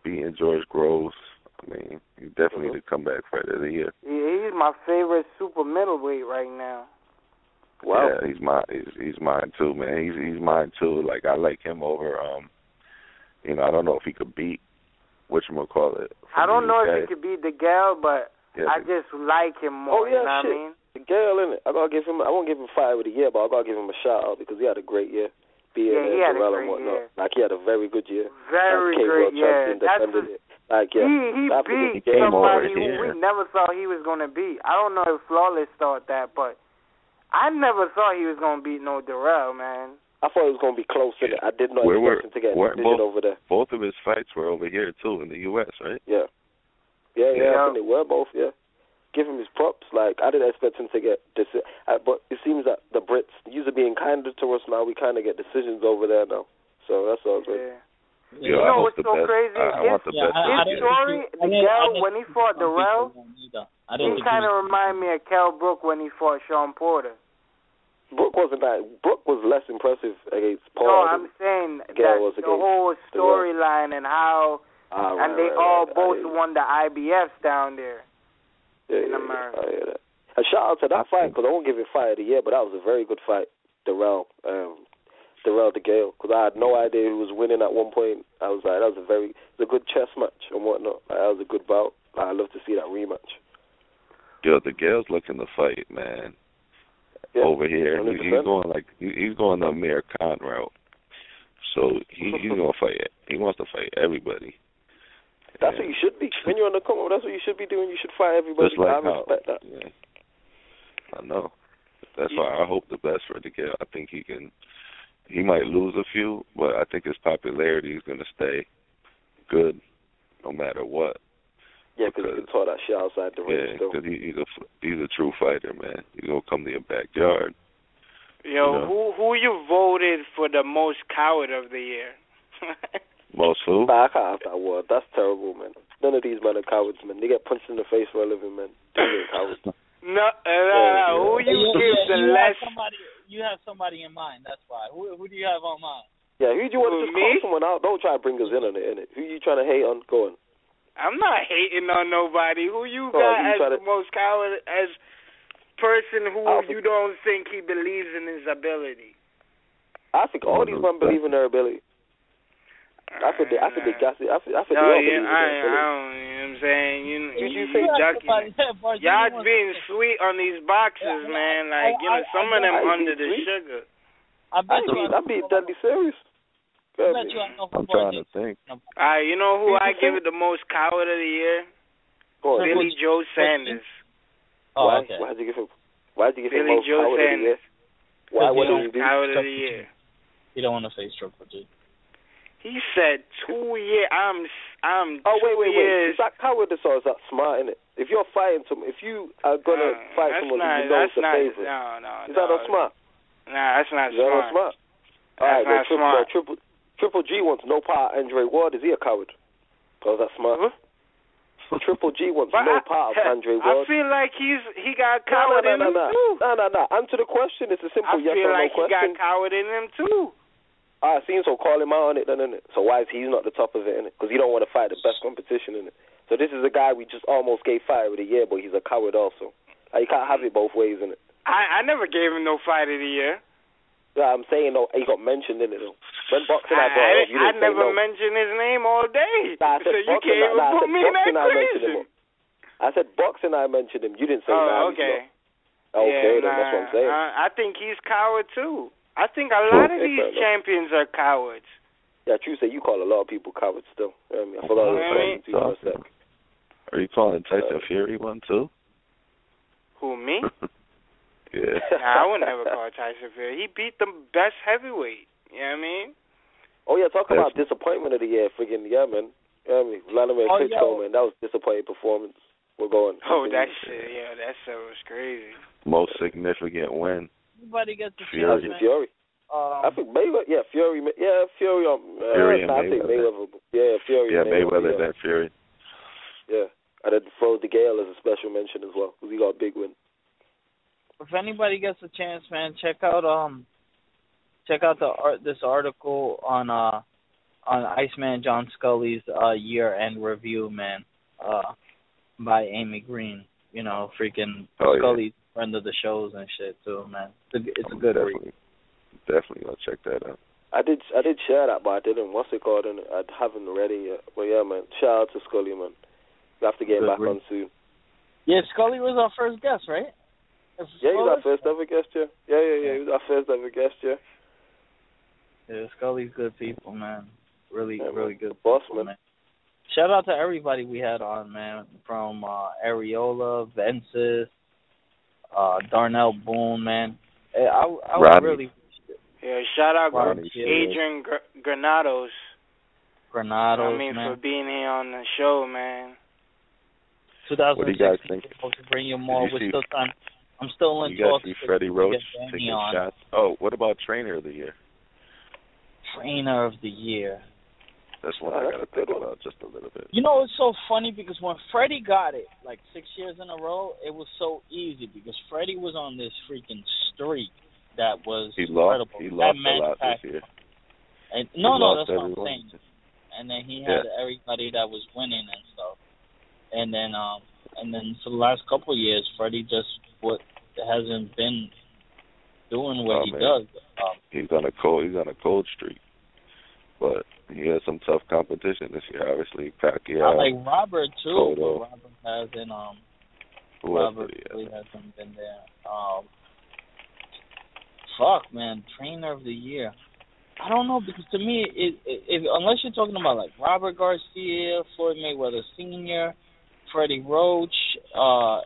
beating George Groves. I mean, he's definitely the comeback fighter of the year. Yeah, he's my favorite super middleweight right now. Wow. Yeah, he's mine too, man. He's mine too. Like, I like him over. I don't know if he could beat whatchamacallit. I don't know if he could beat DeGale, but I just like him more. Oh yeah, you know shit. What I mean? DeGale, innit? I won't give him fight of the year, but I gotta give him a shout out because he had a great year. He had a great year. Like, he had a very good year. Very great year. He beat somebody who we never thought he was gonna beat. I don't know if Flawless thought that, but I never thought he was going to beat no Durrell, man. I thought it was going to be close to it. I did not expect him to get a decision over there. Both of his fights were over here, too, in the U.S., right? Yeah. I think they were both, Give him his props. Like, I didn't expect him to get decisions. But it seems that the Brits, usually being kinder to us now, we kind of get decisions over there now. So that's all good. You know what's so crazy? I want the best. His story, Miguel, when he fought Darrell, he kind of remind me of Kell Brook when he fought Sean Porter. Brook wasn't that. Brook was less impressive against Paul. No, I'm saying that the whole storyline and how, they both won the IBFs down there in America. I hear that. And shout out to that fight, because I won't give it fight of the year, but that was a very good fight, Darrell DeGale, because I had no idea who was winning at one point. I was like, that was a good chess match and whatnot. That was a good bout. I'd love to see that rematch. Yo, DeGale's looking to fight, man. Yeah, over here, he's going the Amir Khan route. So he's gonna fight it. He wants to fight everybody. That's what you should be. When you're on the come up, that's what you should be doing. You should fight everybody. Just like I respect that. Yeah. I know. That's why I hope the best for DeGale. I think he can. He might lose a few, but I think his popularity is gonna stay good, no matter what. Yeah, because he can talk that shit outside the ring. Yeah, because he's a true fighter, man. He's gonna come to your backyard. Yo, who you voted for the most coward of the year? Most who? Nah, I can't have that word. That's terrible, man. None of these men are cowards, man. They get punched in the face for a living, man. They're cowards. No, who you give the less? You have somebody in mind. That's why. Who do you have on mind? Yeah, who do you want to just call someone out? Don't try to bring us in on it. Who you trying to hate on? Go on. I'm not hating on nobody. Who you got as the most coward, as person who you don't think he believes in his ability? I think all these men believe in their ability. I think they all believe in their ability. I don't, you know what I'm saying? You think ducking. Y'all being sweet on these boxes, man. Like, some of them under the sugar. I'm being deadly serious. I'm trying to think. You know who I give it the most coward of the year? Billy Joe Sanders. Oh, okay. Why'd you give him Billy most Joe coward Sanders? Of the year? Why would he do coward of the year? You don't want to face Triple G. He said 2 years. I'm wait. Is that cowardice or is that smart, innit? If you're fighting someone, if you are gonna fight someone who you know is the favorite, is that not smart? Nah, that's not smart. Is that not smart? That's not smart. Triple G wants no part of Andre Ward. Is he a coward? Or is that smart? Triple G wants no part of Andre Ward. I feel like he got coward in him too. No. Answer the question. It's a simple yes or no question. I feel like he got coward in him too. It seems so. Call him out on it, then, innit? So why is he not the top of it, innit? Because you don't want to fight the best competition, innit? So this is a guy we just almost gave fight of the year, but he's a coward also. You can't have it both ways, innit? I never gave him no fight of the year. Yeah, I'm saying no. He got mentioned in it though. When Boxing I brought up, you didn't say no. I never mentioned his name all day. I said so you can't even put me in that equation. I said Boxing I mentioned him. You didn't say no. Okay. Okay, then that's what I'm saying. I think he's coward too. I think a lot of these champions are cowards. Yeah, true. Say you call a lot of people cowards still. I forgot what I was for a sec. Are you calling Tyson Fury one too? Who, me? Yeah. Nah, I would never call Tyson Fury. He beat the best heavyweight. You know what I mean? Oh, yeah, talk about disappointment of the year. Friggin', yeah, man. You know what I mean? Vladimir Klitschko, man. That was a disappointing performance. We're going. Oh, that shit. Yeah, that shit was crazy. Most significant win. Everybody gets the Fury. I think Mayweather. Yeah, Fury. Yeah, Fury. Fury and I think Mayweather. Yeah, Fury. Yeah, Mayweather and Fury. Yeah, and then throw DeGale as a special mention as well because he got a big win. If anybody gets a chance, man, check out this article on Iceman John Scully's year-end review, man, by Amy Green. You know, freaking Scully's friend of the shows and shit too, man. It's a good read. Definitely gonna check that out. I did share that, but I didn't. What's it called? I haven't read it yet. But yeah, man, shout out to Scully, man. We have to get him back on soon. Yeah, Scully was our first guest, right? Yeah, he was our first ever guest, yeah. Yeah, he was our first ever guest, yeah. Yeah, Scully's good people, man. Really good boss, people, man. Shout out to everybody we had on, man. From Areola, Vences, Darnell Boone, man. I really... Yeah, shout out Adrian Granados. Granados, man. For being here on the show, man. 2006, what do you guys think? Supposed to bring you more. We're still trying. I'm still in talks. You guys see Freddie Roach taking shots? Oh, what about Trainer of the Year? Trainer of the Year. That's one I got to think about just a little bit. You know, it's so funny because when Freddie got it, like 6 years in a row, it was so easy because Freddie was on this freaking streak that was incredible. He lost a lot this year. And, no, that's what I'm saying. And then he had everybody that was winning and stuff. And then for the last couple of years, Freddie just hasn't been doing what he does. He's on a cold streak, but he has some tough competition this year. Obviously, Pacquiao. I like Robert too, Cotto. but Robert hasn't. Robert really hasn't been there. Fuck, man, trainer of the year. I don't know because to me, unless you're talking about like Robert Garcia, Floyd Mayweather Sr., Freddie Roach. What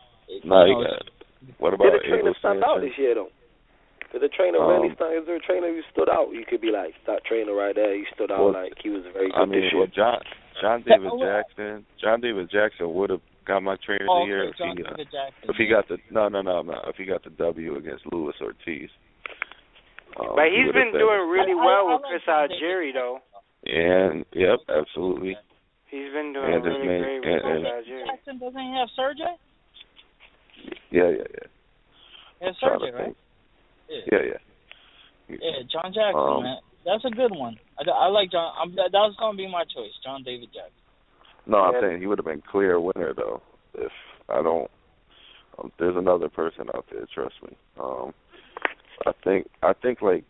about did the trainer stand out this year though? Did the trainer really stand? Is there a trainer who stood out? You could be like that trainer right there. He stood out like he was very good this year. John David Jackson would have got my trainer of the year if he got the W against Luis Ortiz. But he's been doing really well with Chris Algieri though. And yep, absolutely. He's been doing really great with Chris Algieri. Jackson doesn't he have Sergey? Yeah. Yeah, Sergey, right? Yeah, John Jackson, man. That's a good one. I like John. That was going to be my choice, John David Jackson. No, I'm saying he would have been clear winner, though. If I don't, there's another person out there, trust me. I think like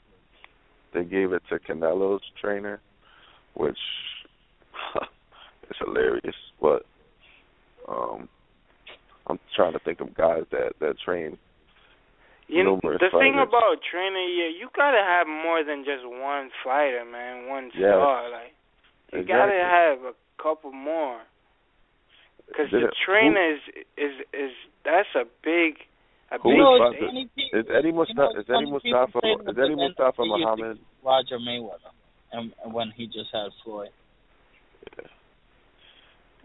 they gave it to Canelo's trainer, which is hilarious. But I'm trying to think of guys that train. The thing about training, you gotta have more than just one fighter, man. One star, like you gotta have a couple more. Because the trainer is that's a big. Is Eddie Mustafa Muhammad? Roger Mayweather, and when he just had Floyd.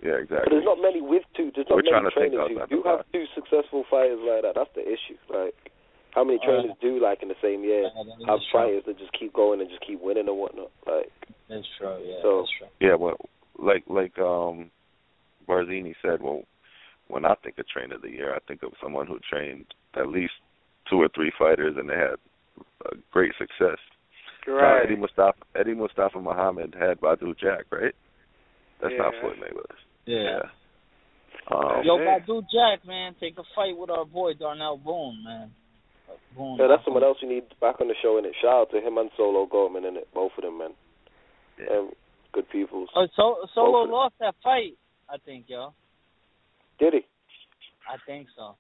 Yeah, exactly. But there's not many with two. There's not many trainers who do have two successful fighters like that. That's the issue. Like, how many trainers do, like, in the same year, have fighters that just keep going and just keep winning and whatnot? Like, that's true. Yeah, so, that's true. Yeah, well, like Barzini said, well, when I think of trainer of the year, I think of someone who trained at least 2 or 3 fighters and they had great success. Right. Eddie Mustafa Muhammad had Badu Jack, right? That's not Floyd Mayweather. Yeah. Yo, Badu Jack, man, take a fight with our boy Darnell Boone, man. Yeah, that's someone else you need back on the show, innit? Shout out to him and Solo Goldman, innit? Both of them, man. Yeah. Good people. Solo lost that fight, I think, yo. Did he? I think so.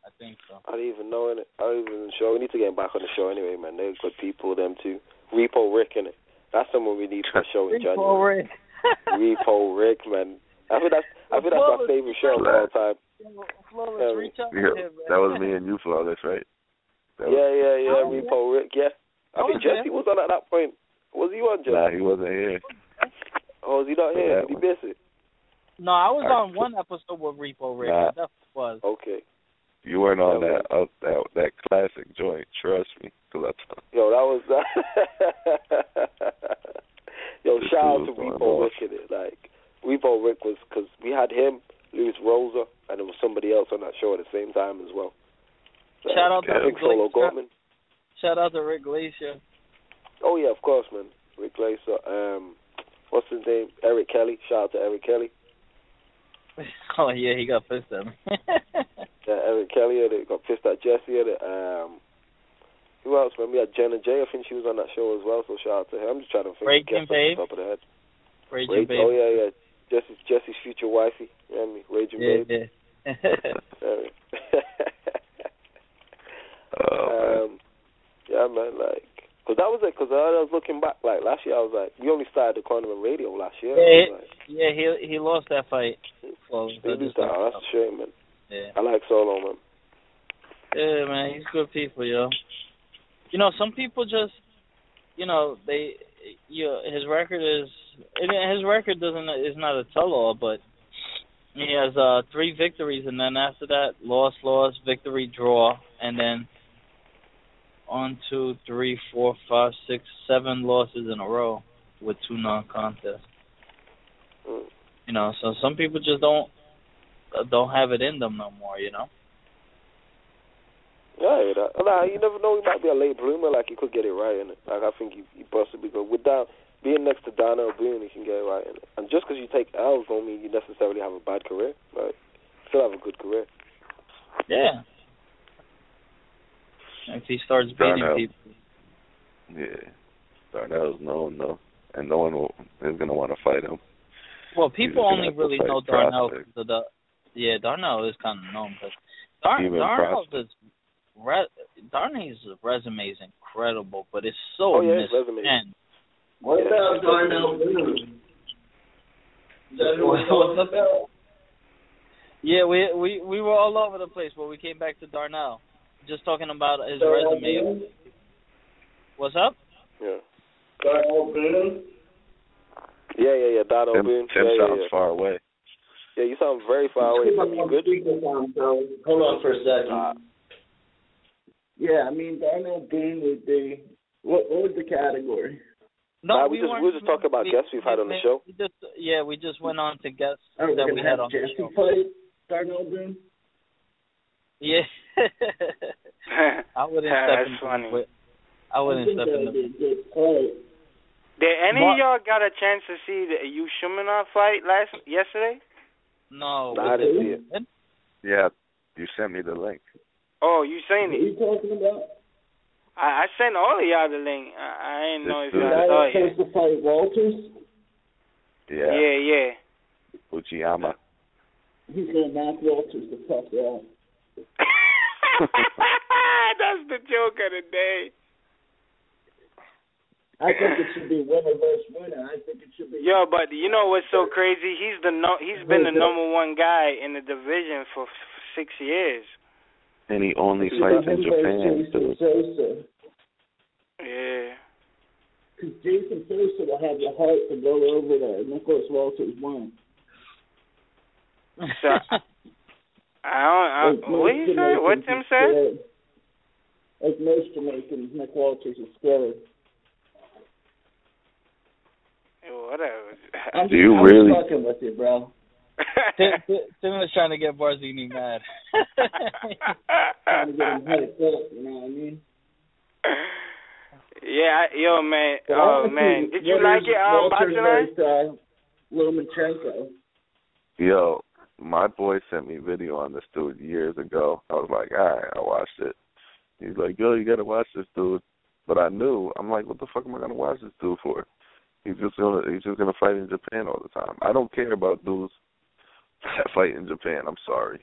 I don't even know, innit? I don't even show. We need to get him back on the show anyway, man. They're good people, them too. Repo Rick, innit? That's someone we need for the show in January. Repo Rick, man. I think that's my favorite show of all time. Flawless, reach out to him, man. That was me and you, Flawless, right? Yeah, Repo Rick, yeah. I think Jesse was on at that point. Was he on, Jesse? Nah, he wasn't here. Oh, is he not here? Did he miss it? No, I was on one episode with Repo Rick. Nah. That was. Okay. You weren't on that classic joint, trust me. Yo, that was... Yo, shout out to Repo Rick in it. Like, Repo Rick was... Because we had him, Luis Rosa, and there was somebody else on that show at the same time as well. Shout out to Rick Solo Gorman. Shout out to Rick Glacier. Oh, yeah, of course, man. Rick Glacier. What's his name? Eric Kelly. Shout out to Eric Kelly. Oh, yeah, he got pissed at me. Yeah, Eric Kelly got pissed at Jesse. Who else, man? We had Jenna J. I think she was on that show as well, so shout out to her. I'm just trying to think of the top of the head. Raging Babe. Oh, yeah. Jesse's future wifey. You know what I mean? Raging Babe. Yeah. Yeah, man, like, because that was it, because I was looking back, like, last year, I was like, we only started the Cornermen radio last year. He lost that fight. Well, that's a shame, man. Yeah. I like Solo, man. Yeah, man, he's good people, yo. You know, some people just, his record is not a tell-all, but he has 3 victories, and then after that, loss, victory, draw, and then 1, 2, 3, 4, 5, 6, 7 losses in a row with 2 non-contests. You know, so some people just don't have it in them no more, you know? Yeah, I hear that. Nah, you never know. He might be a late bloomer. Like, he could get it right in it. Like, I think he possibly could. Being next to Darnell Boone, he can get it right in it. And just because you take L's don't mean you necessarily have a bad career. Like, you still have a good career. Yeah. If he starts beating people. Yeah. Darnell's known, though. And no one is going to want to fight him. Well, people only really know Darnell. Darnell is kind of known, but Darnell's resume is incredible, but it's so misspent. What about Darnell Boone? What's up? Yeah, we were all over the place, but we came back to Darnell. Just talking about his resume. What's up? Yeah. Darnell Boone? Yeah, Darnell Boone. Tim sounds far away. Yeah, you sound very far away from you. Good? Hold on for a second. Yeah, I mean, Darnell Boone would be... What was the category? No, we were just talking about guests we've had on the show. We just went on to guests that we had on the show. Fight Darnell Boone? Yeah. I wouldn't step in. Funny. I wouldn't step in. Did any of y'all got a chance to see the Shumanov fight yesterday? No. I didn't see it. Yeah, you sent me the link. Oh, you seen it? What are you talking about? I sent all of y'all the link. I didn't know if y'all saw it. Supposed to fight Walters? Yeah. Uchiyama. He's going to knock Walters the fuck out. That's the joke of the day. I think it should be winner versus winner. I think it should be. Yo, but you know what's so crazy? He's been the number one guy in the division for 6 years. And he only fights in Japan. Sosa. Yeah. Because Jason Sosa will have the heart to go over there, and of course Walters won't. So, what you say? What Tim said? Like most Jamaicans, Nick Walters is scared. Whatever. Do you really? I'm fucking with you, bro. Tim was trying to get Barzini mad. Trying to get him hyped up, you know what I mean? Yeah, man. Oh, man. Did you like it, Boxingeye? Lomachenko. Yo, my boy sent me a video on this dude years ago. I was like, all right, I watched it. He's like, yo, you got to watch this dude. But I'm like, what the fuck am I going to watch this dude for? He's just gonna fight in Japan all the time. I don't care about dudes that fight in Japan. I'm sorry.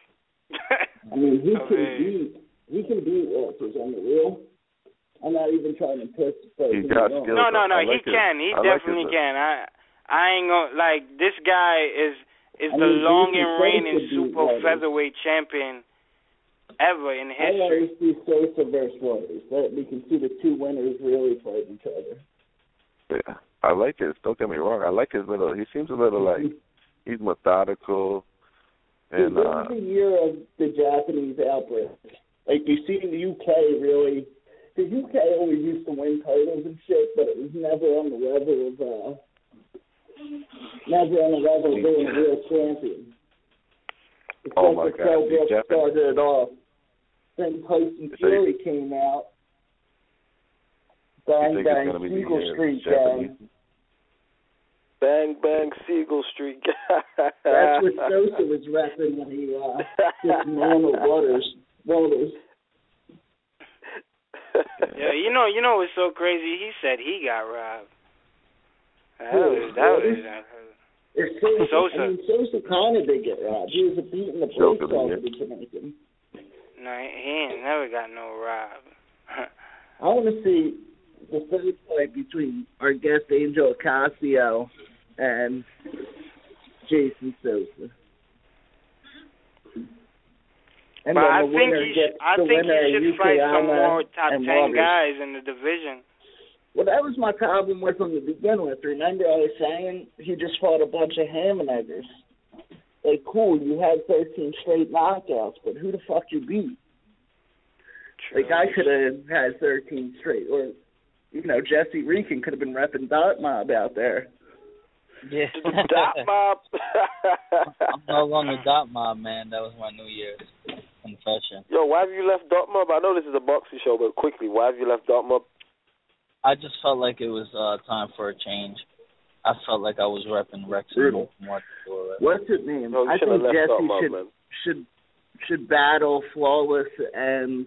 I mean, he can beat Walters on the real. I'm not even trying to push the place. He got skills. No, he can. He definitely can. I ain't gonna this guy is the longest reigning super featherweight champion ever in history. I always see Sosa versus Waters. We can see the two winners really fight each other. Yeah, I like his. Don't get me wrong. I like his little. He seems a little like he's methodical. And this is the year of the Japanese outbreak. Like you see in the UK, really, the UK always used to win titles and shit, but it was never on the level of being a real champion. It's oh like my the God! The Japanese started it off. Then Tyson Fury came out. Bang Bang Seagull Street Gang. Bang Bang Seagull Street Gang. That's what Sosa was repping when he just normal Waters. Yeah, you know what's so crazy? He said he got robbed. That was Sosa. I mean, Sosa kind of did get robbed. He was beating the police officer to make him. No, he ain't never got no rob. I want to see the third fight between our guest Angel Ocasio and Jason Sosa. And but I think he should fight some more top 10 guys in the division. Well, that was my problem with him to begin with. Remember I was saying he just fought a bunch of hammerneggers. Like, cool, you had 13 straight knockouts, but who the fuck you beat? True. Like, I could have had 13 straight. Or, Jesserican could have been repping Dot Mob out there. Yeah. Dot Mob. I'm no longer Dot Mob, man. That was my New Year's confession. Yo, why have you left Dot Mob? I know this is a boxing show, but quickly, why have you left Dot Mob? I just felt like it was time for a change. I felt like I was repping Rex and more from what before. What's his name? No, I think Jesse should battle Flawless and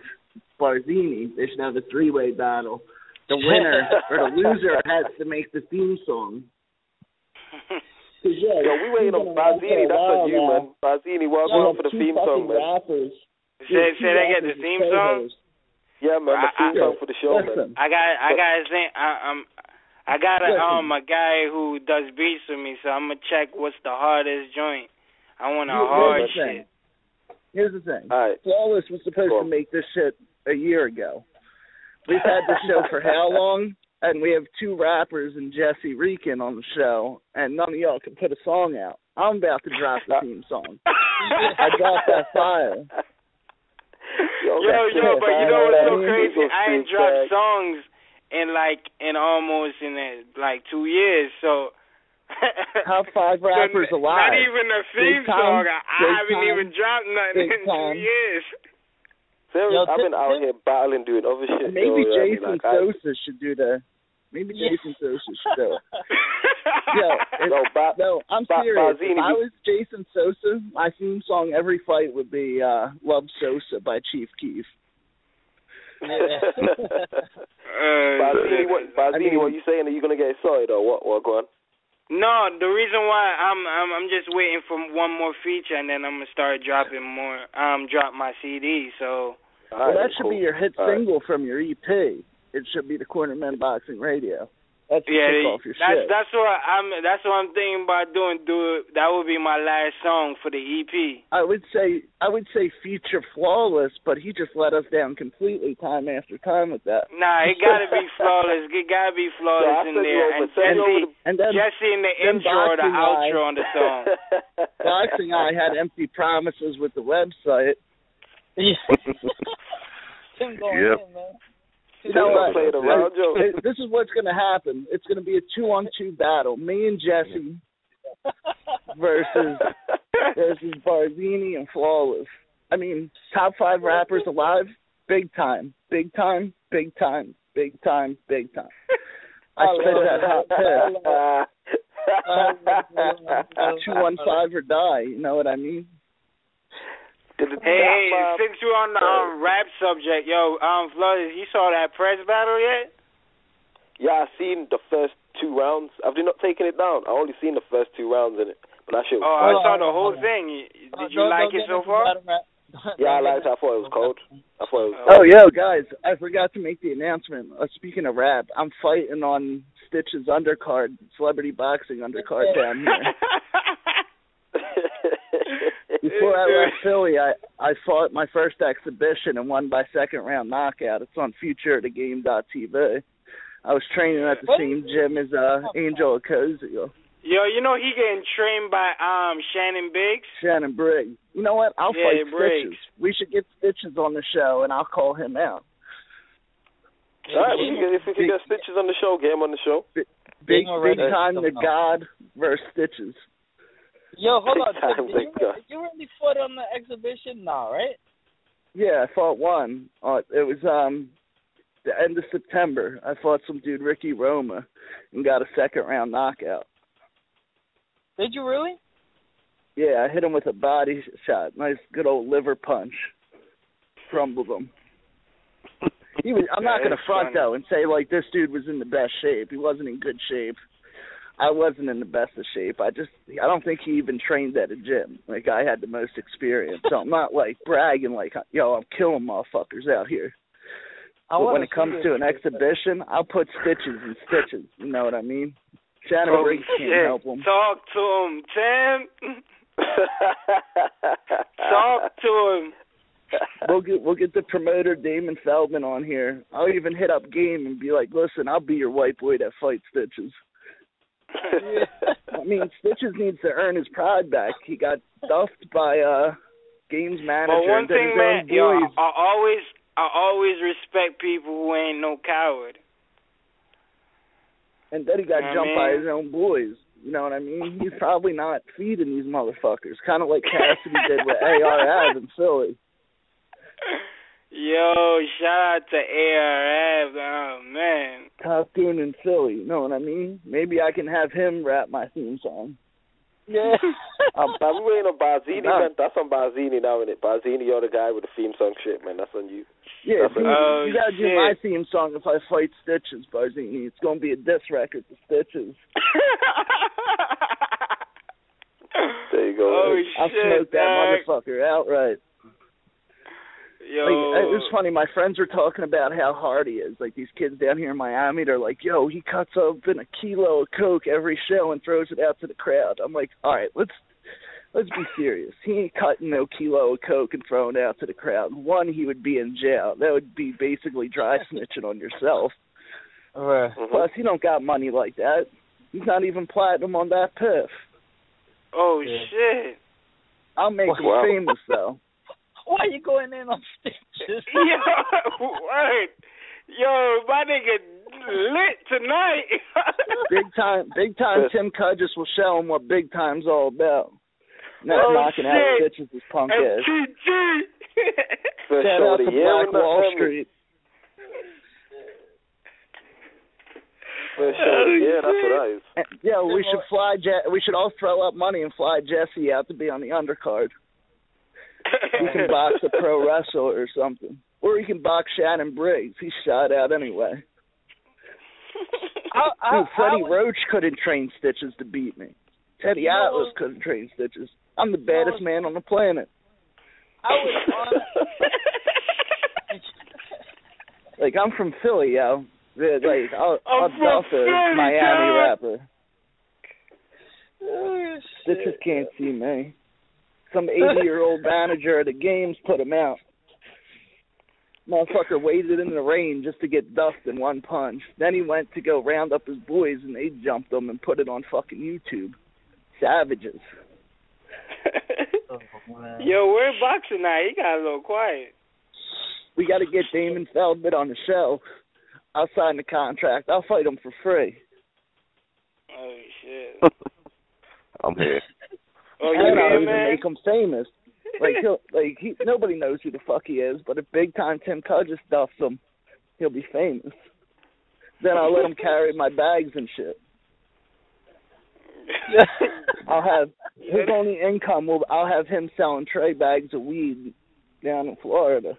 Barzini. They should have a 3-way battle. The winner or the loser has to make the theme song. Yo, we waiting on Barzini. That's on you, man. Barzini, welcome on for the theme song, man. Rappers. Say they get the theme song? Yeah, man, the theme song for the show, man. I got a guy who does beats with me, so I'm gonna check what's the hardest joint. I want a hard shit. Here's the thing. All right. Flawless was supposed to make this shit a year ago. We've had this show for how long? And we have 2 rappers and Jesserican on the show, and none of y'all can put a song out. I'm about to drop the theme song. I dropped that file. Yo, but you know what's so crazy? I ain't dropped songs in almost 2 years, so Top 5 rappers alive. Not even a theme song. I haven't even dropped nothing in 2 years. Seriously, I've been out here battling, doing other shit. Maybe Jason Sosa should do the. Maybe Jason Sosa should do it. No, I'm serious. If I was Jason Sosa, my theme song every fight would be "Love Sosa" by Chief Keef. Barzini, what you saying? Are you gonna get sorted or what? Go on. No, the reason why I'm just waiting for one more feature, and then I'm gonna start dropping more. Drop my CD. So that should be your hit single from your EP. It should be the Cornermen Boxing Radio. That's kick off your shit. That's what I'm thinking about doing. That would be my last song for the EP. I would say feature Flawless, but he just let us down completely time after time with that. Nah, it gotta be Flawless. It gotta be Flawless in there. And Jesse in the intro or the outro on the song. Boxingeye had empty promises with the website. Tim going in, man. You know what? This is what's going to happen. It's going to be a 2-on-2 battle. Me and Jesse versus Barzini and Flawless. I mean, top 5 rappers alive, big time. I spit that hot piss. 2-on-5 or die. You know what I mean? Hey, since you're on the rap subject, Flawless, you saw that press battle yet? Yeah, I seen the first 2 rounds. I've not taken it down. I only seen the first 2 rounds in it. But that shit was I saw the whole thing. Did you like it so far? Yeah, I liked it. I thought it was cold. Guys, I forgot to make the announcement. Speaking of rap, I'm fighting on Stitch's undercard, celebrity boxing undercard down here. Before I left Philly, I fought my first exhibition and won by 2nd round knockout. It's on futureofthegame.tv. I was training at the same gym as Angel Ocasio. Yo, you know he getting trained by Shannon Briggs. You know what? I'll fight Briggs. Stitches. We should get Stitches on the show, and I'll call him out. All right, if we can get Stitches on the show, get him on the show. Big time the God versus Stitches. Yo, hold on. You really fought on the exhibition now, right? Yeah, I fought one. It was the end of September. I fought some dude, Ricky Roma, and got a 2nd round knockout. Did you really? Yeah, I hit him with a body shot. Nice, good old liver punch. Crumbled him. I'm not going to front, though, and say, this dude was in the best shape. He wasn't in good shape. I wasn't in the best of shape. I don't think he even trained at a gym. I had the most experience. So I'm not, bragging I'm killing motherfuckers out here. But when it comes to an exhibition, I'll put stitches in stitches. You know what I mean? Shannon Briggs can't help him. Talk to him, Tim. Talk to him. We'll get the promoter Damon Feldman on here. I'll even hit up Game and be like, listen, I'll be your white boy that fights Stitches. I mean, Stitches needs to earn his pride back. He got stuffed by Game's manager. But one thing, man, I always respect people who ain't no coward. And then he got jumped by his own boys. You know what I mean? He's probably not feeding these motherfuckers, kind of like Cassidy did with ARF in Philly. Yo, shout out to ARF. Oh, man. Top tune in Philly, you know what I mean? Maybe I can have him rap my theme song. Yeah. I'm waiting on Barzini, man. That's on Barzini now, isn't it? Barzini, you're the guy with the theme song shit, man. That's on you. Yeah, you gotta do my theme song if I fight Stitches, Barzini. It's gonna be a diss record to Stitches. There you go. Oh, I'll smoke that motherfucker outright. Yo. Like, it was funny. My friends were talking about how hard he is. Like, these kids down here in Miami, they're like, yo, he cuts open a kilo of coke every show and throws it out to the crowd. I'm like, all right, let's be serious. He ain't cutting no kilo of coke and throwing it out to the crowd. One, he would be in jail. That would be basically dry snitching on yourself. Plus, he don't got money like that. He's not even platinum on that piff. Oh, shit. I'll make him famous, though. Why are you going in on Stitches? Yo, what? Yo, my nigga lit tonight. Big time Tim Cudgess will show him what big time's all about. Not knocking out Stitches' his punk ass. Shout out to Black Wall Street. Yeah, that's what I is. Yeah, we should we should all throw up money and fly Jesse out to be on the undercard. He can box a pro wrestler or something. Or he can box Shannon Briggs. He's shot out anyway. Freddie Roach couldn't train Stitches to beat me. Teddy Atlas couldn't train Stitches. I'm the baddest man on the planet. Like, I'm from Philly, yo. Like, I'll duff a Miami rapper. Stitches can't see me. Some 80-year-old manager at the games put him out. Motherfucker waited in the rain just to get duffed in one punch. Then he went to go round up his boys, and they jumped him and put it on fucking YouTube. Savages. Yo, we're boxing now. He got a little quiet. We got to get Damon Feldman on the show. I'll sign the contract. I'll fight him for free. Oh, shit. I'm here. Oh, you here, man? Man? Make him famous. Nobody knows who the fuck he is, but if big time Tim Cudgess duffs him, he'll be famous. Then I'll let him carry my bags and shit. I'll have his only income I'll have him selling tray bags of weed down in Florida.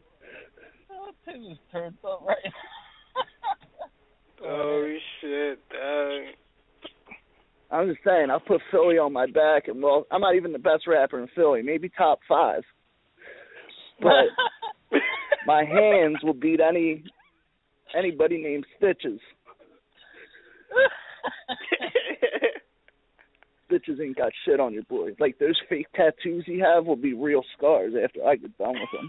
Tim just turned up right. Oh shit! I'm just saying, I'll put Philly on my back, and I'm not even the best rapper in Philly, maybe top 5. But my hands will beat anybody named Stitches. Stitches ain't got shit on your boy. Like, those fake tattoos he have will be real scars after I get done with them.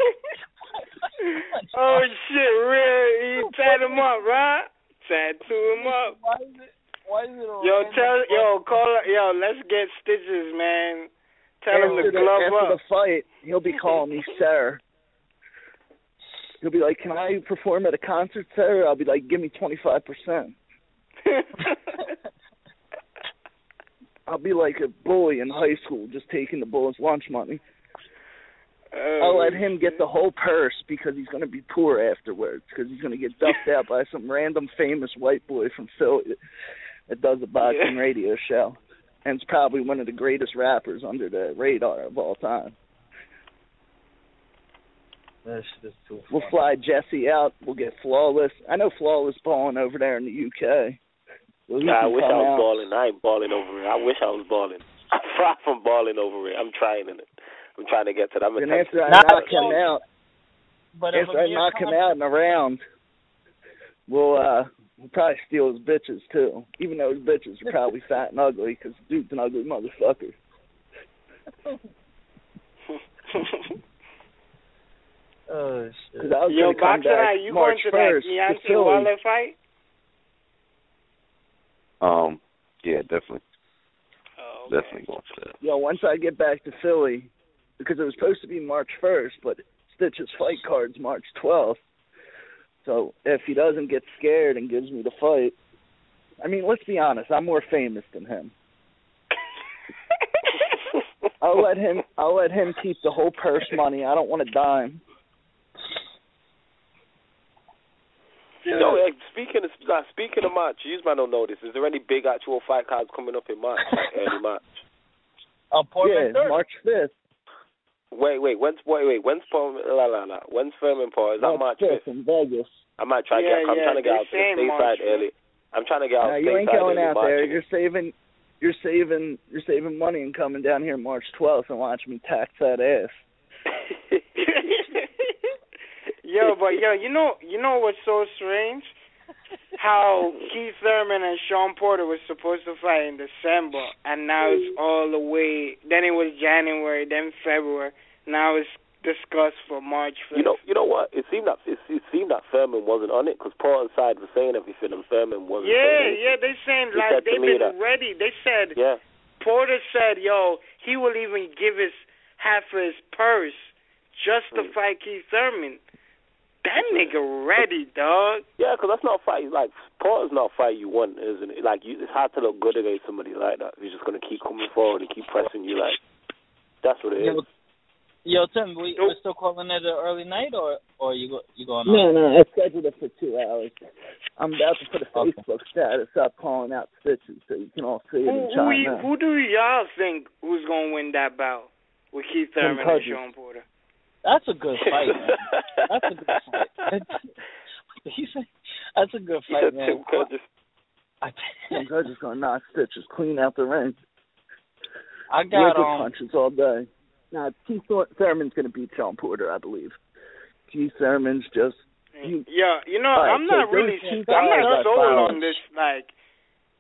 Oh shit! Real? You tat him up, right? Tattoo him up. Why is it let's get Stitches, man. Tell him to glove after up. the fight, he'll be calling me sir. He'll be like, can I perform at a concert, sir? I'll be like, give me 25%. I'll be like a bully in high school, just taking the bully's lunch money. I'll let him get the whole purse because he's going to be poor afterwards, because he's going to get duffed out by some random famous white boy from Philly that does a boxing radio show. And it's probably one of the greatest rappers under the radar of all time. That's just too funny. We'll fly Jesse out. We'll get Flawless. I know Flawless balling over there in the UK. So I wish I was balling. I ain't balling over here. I wish I was balling. I'm far from balling over here. I'm trying in it. I'm trying to get to that. And after I knock him out, in a round, we'll probably steal his bitches too. Even though his bitches are probably fat and ugly, because dude's an ugly motherfucker. Oh shit! Yo, Boxingeye, you going to that Beyonce Waller fight? Yeah, definitely. Oh, okay. Definitely going to that. Yo, once I get back to Philly, because it was supposed to be March 1st, but Stitch's fight card's March 12th. So if he doesn't get scared and gives me the fight, I mean, let's be honest, I'm more famous than him. I'll let him keep the whole purse money. I don't want a dime. No, speaking of March, you might not know this. Is there any big actual fight cards coming up in March, like early March? March 5th. Wait. When's Furman Paul? Is that March 5th? In Vegas. I might try to get. I'm trying to get out to the stateside early. I'm trying to get out. No, you ain't going out there. You're saving money and coming down here March 12th and watch me tax that ass. you know what's so strange? How Keith Thurman and Sean Porter was supposed to fight in December, and now it's all the way. Then it was January, then February. Now it's discussed for March 5th. You know what? It seemed that Thurman wasn't on it because Porter's side was saying everything, and Thurman wasn't. Yeah, they saying like they've been ready. They said Porter said, he will even give half of his purse just to fight Keith Thurman. That nigga ready, dog. Yeah, because that's not a fight. Like, Porter's not a fight you want, isn't it? Like, it's hard to look good against somebody like that. He's just going to keep coming forward and keep pressing you. Like, that's what it is. Yo, Tim, we're still calling it an early night, or you going on? No, I scheduled it for 2 hours. I'm about to put a Facebook status up calling out stitches so you can all see it and chime in. Who do y'all think who's going to win that bout with Keith Thurman and Sean Porter? That's a good fight, man. That's a good fight. What did he say? That's a good fight, man. Tim Cudger's going to knock Stitches clean out the ring. I got punches all day. Now, Keith Thurman's going to beat Sean Porter, I believe. Keith Thurman's just... I'm not sold on this, like...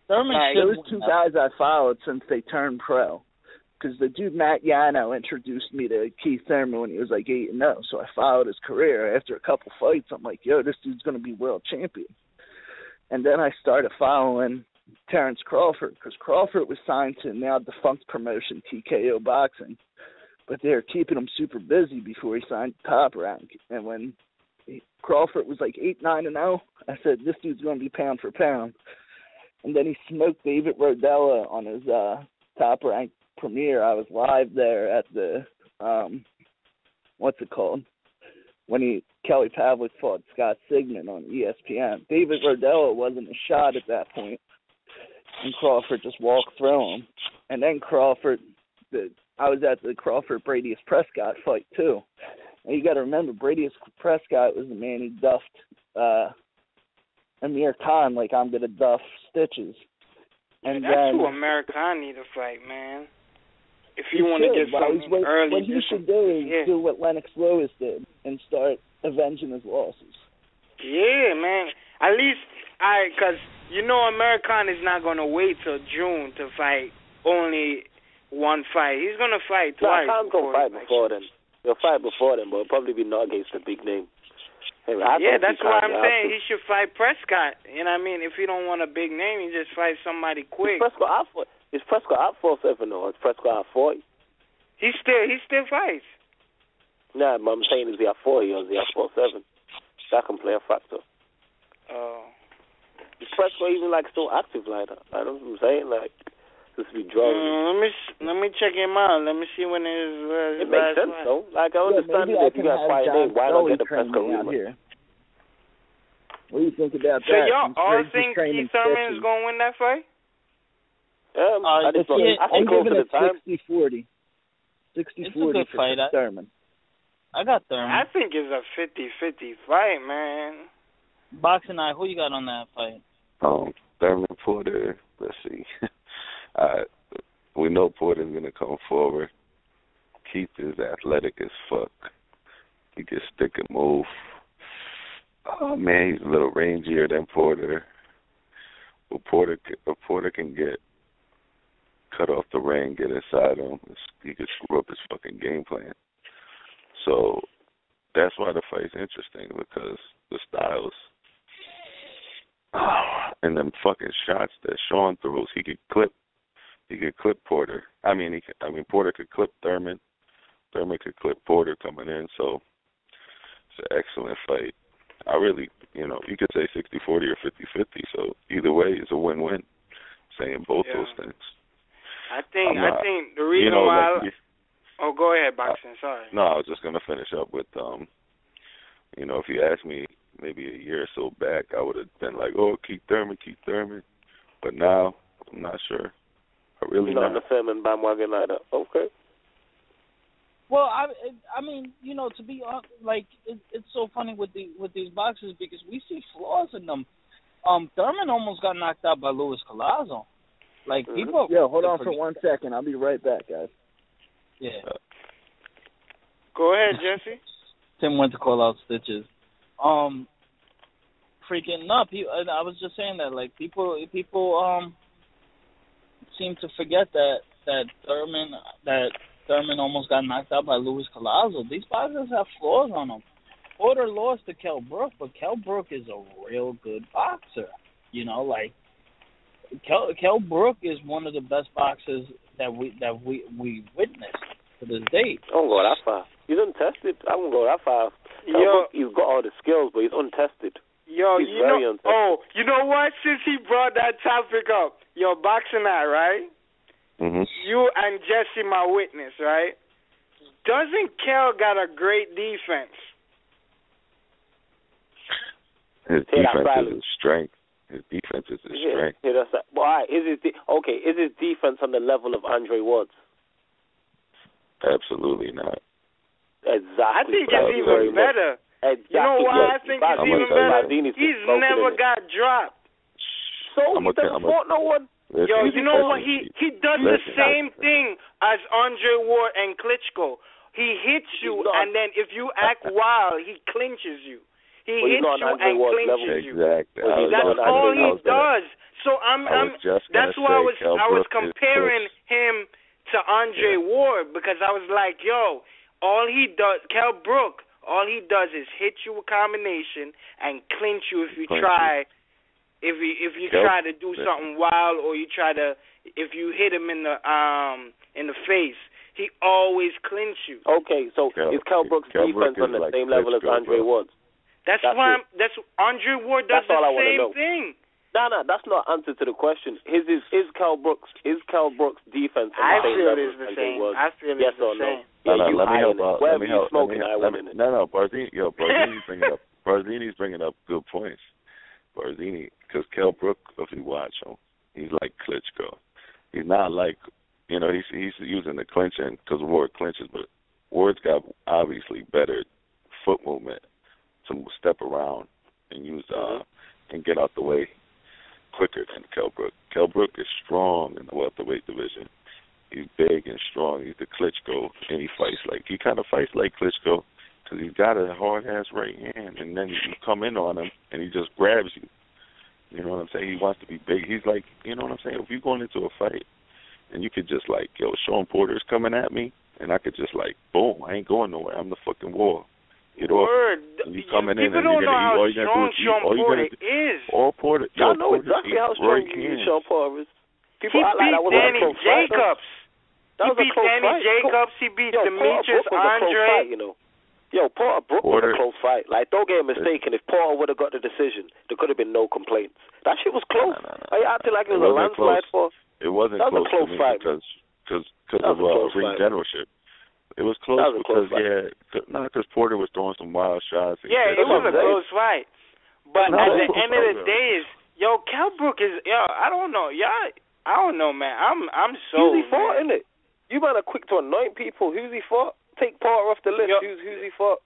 Thurman those two guys I followed since they turned pro. Because the dude Matt Yano introduced me to Keith Thurman when he was like 8-0, so I followed his career. After a couple fights, I'm like, this dude's going to be world champion. And then I started following Terrence Crawford, because Crawford was signed to now defunct promotion TKO Boxing, but they were keeping him super busy before he signed Top Rank. And when Crawford was like 8-9-0, I said, this dude's going to be pound for pound. And then he smoked David Rodella on his Top Rank premiere. I was live there at the when Kelly Pavlik fought Scott Sigmund on ESPN. David Rodella wasn't a shot at that point, and Crawford just walked through him. And then I was at the Crawford Bradius Prescott fight too. And you got to remember, Bradius Prescott was the man who duffed Amir Khan like I'm gonna duff Stitches. And that's who Amir Khan need to fight, man. If you want to get something early. What he should do is do what Lennox Lewis did and start avenging his losses. Yeah, man. At least, because Amir Khan is not going to wait till June to fight only one fight. He's going to fight twice. Khan's going to fight before then. He'll fight before then, but it'll probably be not against a big name. That's why I'm saying he should fight Prescott. You know what I mean? If you don't want a big name, you just fight somebody quick. Is Prescott out 4-7 or is Prescott out 40? He still fights. Nah, but I'm saying is he at 40 or is he at 4-7? That can play a factor. Oh. Is Prescott even still active like that? I don't know what I'm saying, just be drunk. Let me check him out. Let me see when his it makes sense fight. though. I understand that if you got quiet name, why not get the Prescott out here? What do you think about that? So y'all all think Keith Thurman is going to win that fight? I think giving it 60-40. 60-40 for Thurman. I got Thurman. I think it's a 50-50 fight, man. Boxingeye, who you got on that fight? Thurman Porter. Let's see. We know Porter's going to come forward. Keith is athletic as fuck. He can stick and move. Oh, man, he's a little rangier than Porter. But Porter can get cut off the ring, get inside him. He could screw up his fucking game plan. So that's why the fight's interesting, because the styles and them fucking shots that Sean throws, he could clip Porter. Porter could clip Thurman. Thurman could clip Porter coming in. So it's an excellent fight. I really, you could say 60-40 or 50-50. So either way, it's a win-win. Saying both those things. I think the reason why Oh, go ahead, Boxing. Sorry. No, I was just gonna finish up with if you asked me maybe a year or so back, I would have been like, oh, Keith Thurman. But now I'm not sure. You're not on the Thurman bandwagon like that. Okay. Well, I mean, to be honest, like it's so funny with these boxers because we see flaws in them. Thurman almost got knocked out by Luis Collazo. Like people. Yeah, hold on for 1 second. I'll be right back, guys. Yeah. Go ahead, Jesse. Tim went to call out stitches. Freaking up. I was just saying that like people seem to forget that Thurman almost got knocked out by Luis Collazo. These boxers have flaws on them. Porter lost to Kell Brook, but Kell Brook is a real good boxer. Like Kell Brook is one of the best boxers that we witnessed to this date. I won't go that far. He's untested. I won't go that far. He's got all the skills, but he's untested. Yo, he's very untested. Oh, you know what? Since he brought that topic up, Boxingeye, right? Mm-hmm. You and Jesse, my witness, right? Doesn't Kell got a great defense? His defense is his strength. His defense is his strength. Why? Is his defense on the level of Andre Ward's? Absolutely not. Exactly. I think it's even better. Exactly. You know why I think it's even better? He's never got dropped. So he doesn't fought no one. You know what? He does the same thing as Andre Ward and Klitschko. He hits you, and then if you act wild, he clinches you. He hits you and clinches you. Exactly. That's all he does. So that's why I was comparing him to Andre Ward because I was like, all he does, Kell Brook, all he does is hit you with combination and clinch you if you try. If you try to do something wild or if you hit him in the face, he always clinch you. Okay, so is Kell Brook's defense on the same level as Andre Ward's? That's Andre Ward does the same thing. No, that's not answer to the question. Is Kell Brook's defense on the same level as Andre Ward's? I feel it's the same. Let me help out. No, Barzini's bringing up good points. Barzini, because Kell Brook, if you watch him, he's like Klitschko. He's not like, he's using the clinching because Ward clinches, but Ward's got obviously better foot movement to step around and use and get out the way quicker than Kell Brook. Kell Brook is strong in the welterweight division. He's big and strong. He's the Klitschko, and he kind of fights like Klitschko. Because he's got a hard-ass right hand, and then you come in on him, and he just grabs you. You know what I'm saying? He wants to be big. He's like, you know what I'm saying? If you're going into a fight, and you could just like, Sean Porter's coming at me, and I could just like, boom, I ain't going nowhere. I'm the fucking wall. Get off. And you coming in, and you're all you're gonna do is Sean Porter is. All Porter. Y'all know exactly how strong Sean Porter is. People act like that was Danny a close Jacobs. That was he beat Danny Jacobs. He beat Demetrius Andre. Porter Brook was a close fight. Like, don't get mistaken. If Porter would have got the decision, there could have been no complaints. That shit was close. Are you acting like it was a landslide for? It wasn't that was close a close fight because of ring generalship. It was close because Porter was throwing some wild shots. Yeah, it was a close fight. But at the end of the day, Kell Brook is I don't know. I don't know, man. I'm so. Who's he fought, innit? You might have quick to anoint people. Who's he fought? Take Porter off the list. Who's he fought?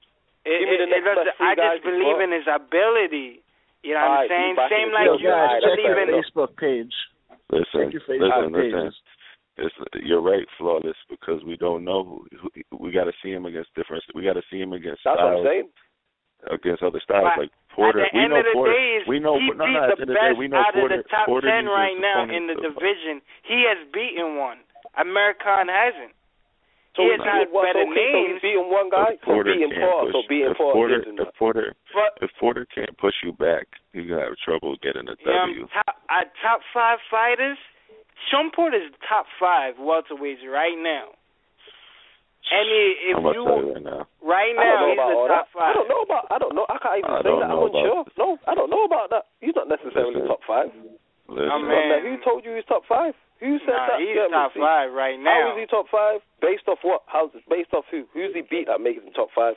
I just believe in his ability. You know what I'm saying? Same like you believe in Facebook page. Listen. You're right, Flawless, because we don't know we got to see him against different. We got to see him against styles. That's what I'm saying. Against other styles like Porter. At the end of the day, he beat the best out of the top 10 right now in the division. He has beaten one. American hasn't. So he has had better names. So he's beating one guy. If Porter can't push you back, you're gonna have trouble getting a W. Top 5 fighters. Sean Porter is top 5 welterweights right now. I'm gonna tell you right now he's the top 5. I don't know. I can't even say that. I'm unsure. No, I don't know about that. He's not necessarily top 5. Who told you he's top 5? Who said that? He's top 5 right now. How is he top 5? Based off what? Based off who? Who's he beat that makes him top 5?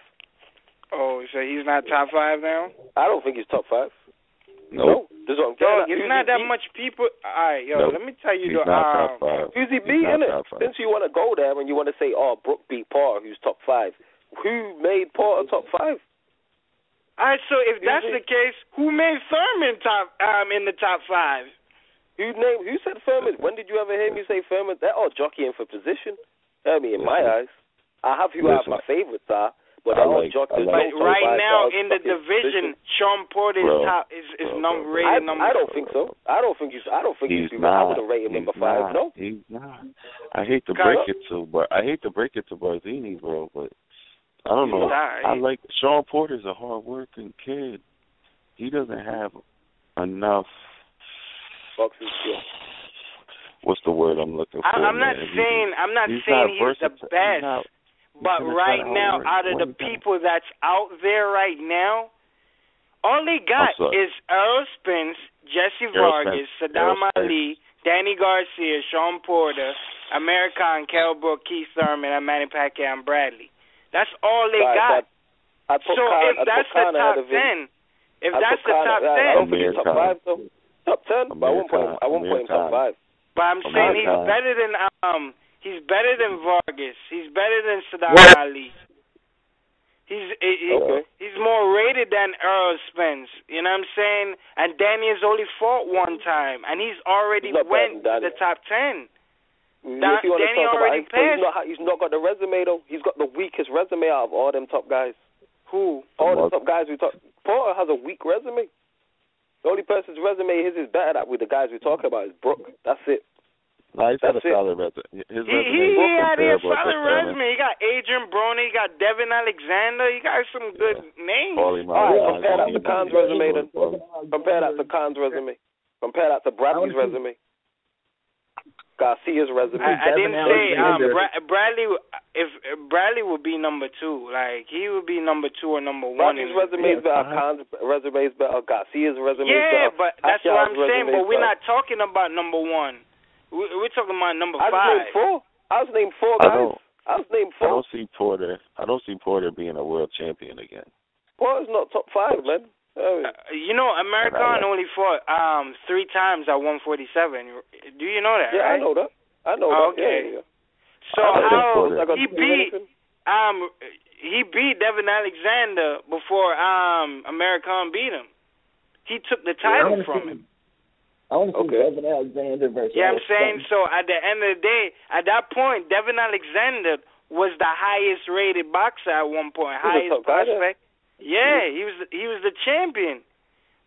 Oh, so he's not top 5 now? I don't think he's top 5. Nope. No. This is what I'm saying. It's not that much people. All right, let me tell you. He's not top 5. Who's he beat, innit? Since you want to go there and you want to say, Brooke beat Porter, who's top 5. Who made Porter top 5? All right, so if that's the case, who made Thurman in the top 5? Who said Thurman? When did you ever hear me say Thurman? They're all jockeying for position. I mean, in my eyes, I have who my favorites are, but they're all jockeying. But right now in the division, Sean Porter is rated number. I don't think so. I don't think he's not. I wouldn't rate him number 5. No, he's not. I hate to break it to Barzini, bro, but I don't know. I like Sean Porter's a hard-working kid. He doesn't have enough. What's the word I'm looking for? I'm not saying he's the best, but right now, out of the people that's out there right now, all they got is Errol Spence, Jesse Vargas, Saddam Ali, Danny Garcia, Sean Porter, Amir Khan, Kell Brook, Keith Thurman, and Manny Pacquiao and Bradley. That's all they got. So if that's the top 10, I don't think he's top 5 though. Top 10, but I won't put him top 5. But I'm saying he's better than Vargas. He's better than Saddam Ali. He's more rated than Errol Spence. You know what I'm saying? And Danny has only fought one time, and he's already went to the top 10. Danny already passed. He's not got the resume though. He's got the weakest resume out of all them top guys. Who? All the top guys we talk. Porter has a weak resume. The only person's resume his is better with the guys we talk about is Brooke. That's it. No, he's got a solid resume. He had a solid resume. He got Adrian Brony. He got Devin Alexander. He got some good names. All right, compare that to Khan's resume then. Compare that to Khan's resume. Compare that to Bradley's resume. Garcia's resume. I didn't say Bradley. If Bradley would be number 2, like he would be number 2 or number 1. Bradley's resume is better. Khan's resume is better. Garcia's resume is better. Yeah, but that's what I'm saying. But we're not talking about number 1. We're talking about number 5. I was named 4 guys. I was named 4. I don't see Porter being a world champion again. Porter's not top 5, man. American only fought 3 times at 147. Do you know that? Yeah, right? I know that. Okay. Yeah. So he beat Devin Alexander before American beat him. He took the title from him. I want to see Devin Alexander versus. Yeah, I'm saying so. At the end of the day, at that point, Devin Alexander was the highest rated boxer at one point, highest prospect. Yeah, he was the champion.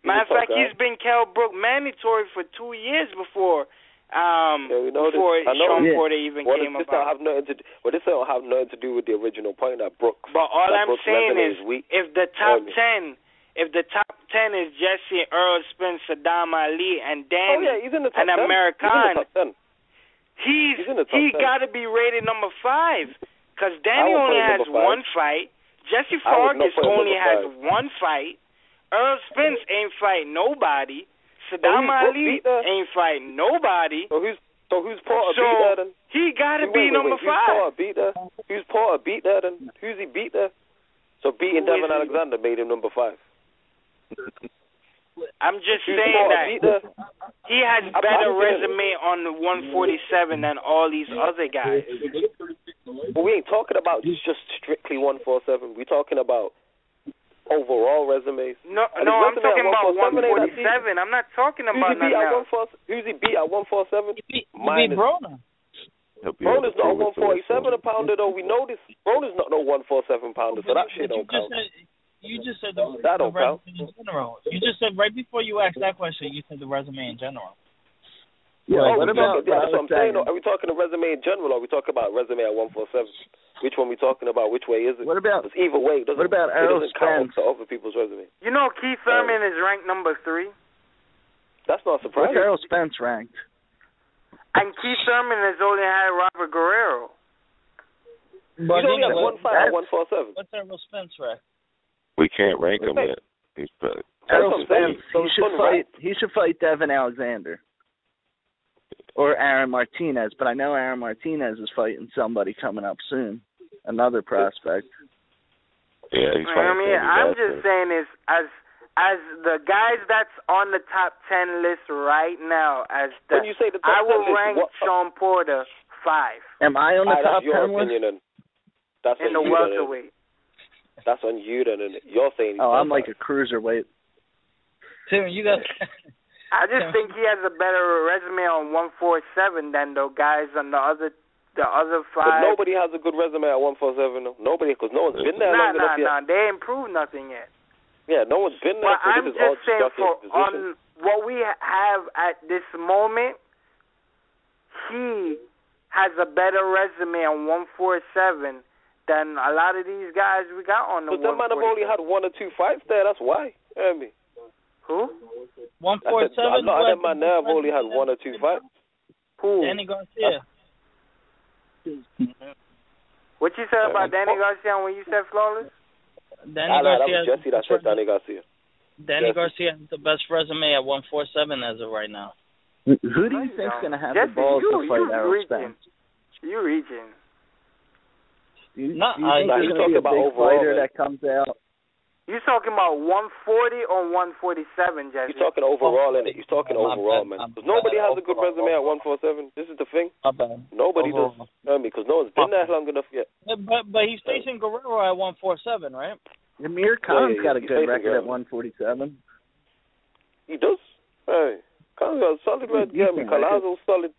Matter of fact, he's been Kell Brook mandatory for 2 years before Sean Porter even came about. This don't have nothing to do with the original point that Brooks. But all I'm saying is, if the top 10 is Jesse, Earl Spence, Saddam Ali, and Danny, and American, he got to be rated number 5 because Danny only has 1 fight. Jesse Vargas only has 1 fight. Earl Spence ain't fighting nobody. Saddam Ali ain't fighting nobody. So who's Porter beat there then? He got to be number 5. Who's Porter beat there then? Who's he beat there? So beating Devin Alexander made him number 5. I'm just saying that he has better resume on the 147 than all these other guys. But we ain't talking about just strictly 147. We're talking about overall resumes. No, I'm talking about 147. I'm not talking about that now. Who's he beat at 147? He beat Broner. Broner's not a 147 a pounder though. We know this. Broner's not no 147 pounder, so that shit don't count. You just said the resume in general. You just said right before you asked that question, you said the resume in general. Yeah, what about? That's what I'm saying. Are we talking a resume in general, or are we talking about resume at 147? Which one are we talking about? Which way is it? What about? It's either way. What about Errol Spence? To other people's resume. You know, Keith Thurman is ranked number 3. That's not surprising. What's Errol Spence ranked? And Keith Thurman has only had Robert Guerrero. But he's only had 1 fight at 147. What's Errol Spence ranked? We can't rank him yet. He's Errol Spence. He should fight Devin Alexander. or Aaron Martinez, but I know Aaron Martinez is fighting somebody coming up soon, another prospect. Yeah, he's fighting. I mean, I'm just saying is as the guys that's on the top 10 list right now, when you say the top I will 10 rank list, Sean Porter 5. Am I on the top 10 list? That's in the welterweight. That's on you then. You're saying. Oh, I'm like a cruiserweight. Tim, you got. I just think he has a better resume on 147 than the guys on the other 5. But nobody has a good resume at 147. No. Nobody, because no one's been there long enough yet. Nah, they ain't proved nothing yet. Yeah, no one's been there. But I'm just saying, on what we have at this moment, he has a better resume on 147 than a lot of these guys we got on the 147. But that might have only had 1 or 2 fights there. That's why. I mean. Who? 147. I know that man there have only had 1 or 2 fights. Who? Danny Garcia. What you said about Danny Garcia when you said flawless? Garcia. That was Jesse that said Danny Garcia. Danny Garcia has the best resume at 147 as of right now. Who do you think's going to have the balls to fight Errol Spence? You reaching. Do you think there's going to be a big fighter that comes out? You're talking about 140 or 147, Jesse? You're talking overall, innit? You're talking overall, man. Because nobody has a good resume at 147. This is the thing. Nobody does. Because no one's been there long enough yet. But he's facing Guerrero at 147, right? Amir Khan's got a good record at 147. He does. Hey, Khan's got a solid record. Yeah, Collazo's solid.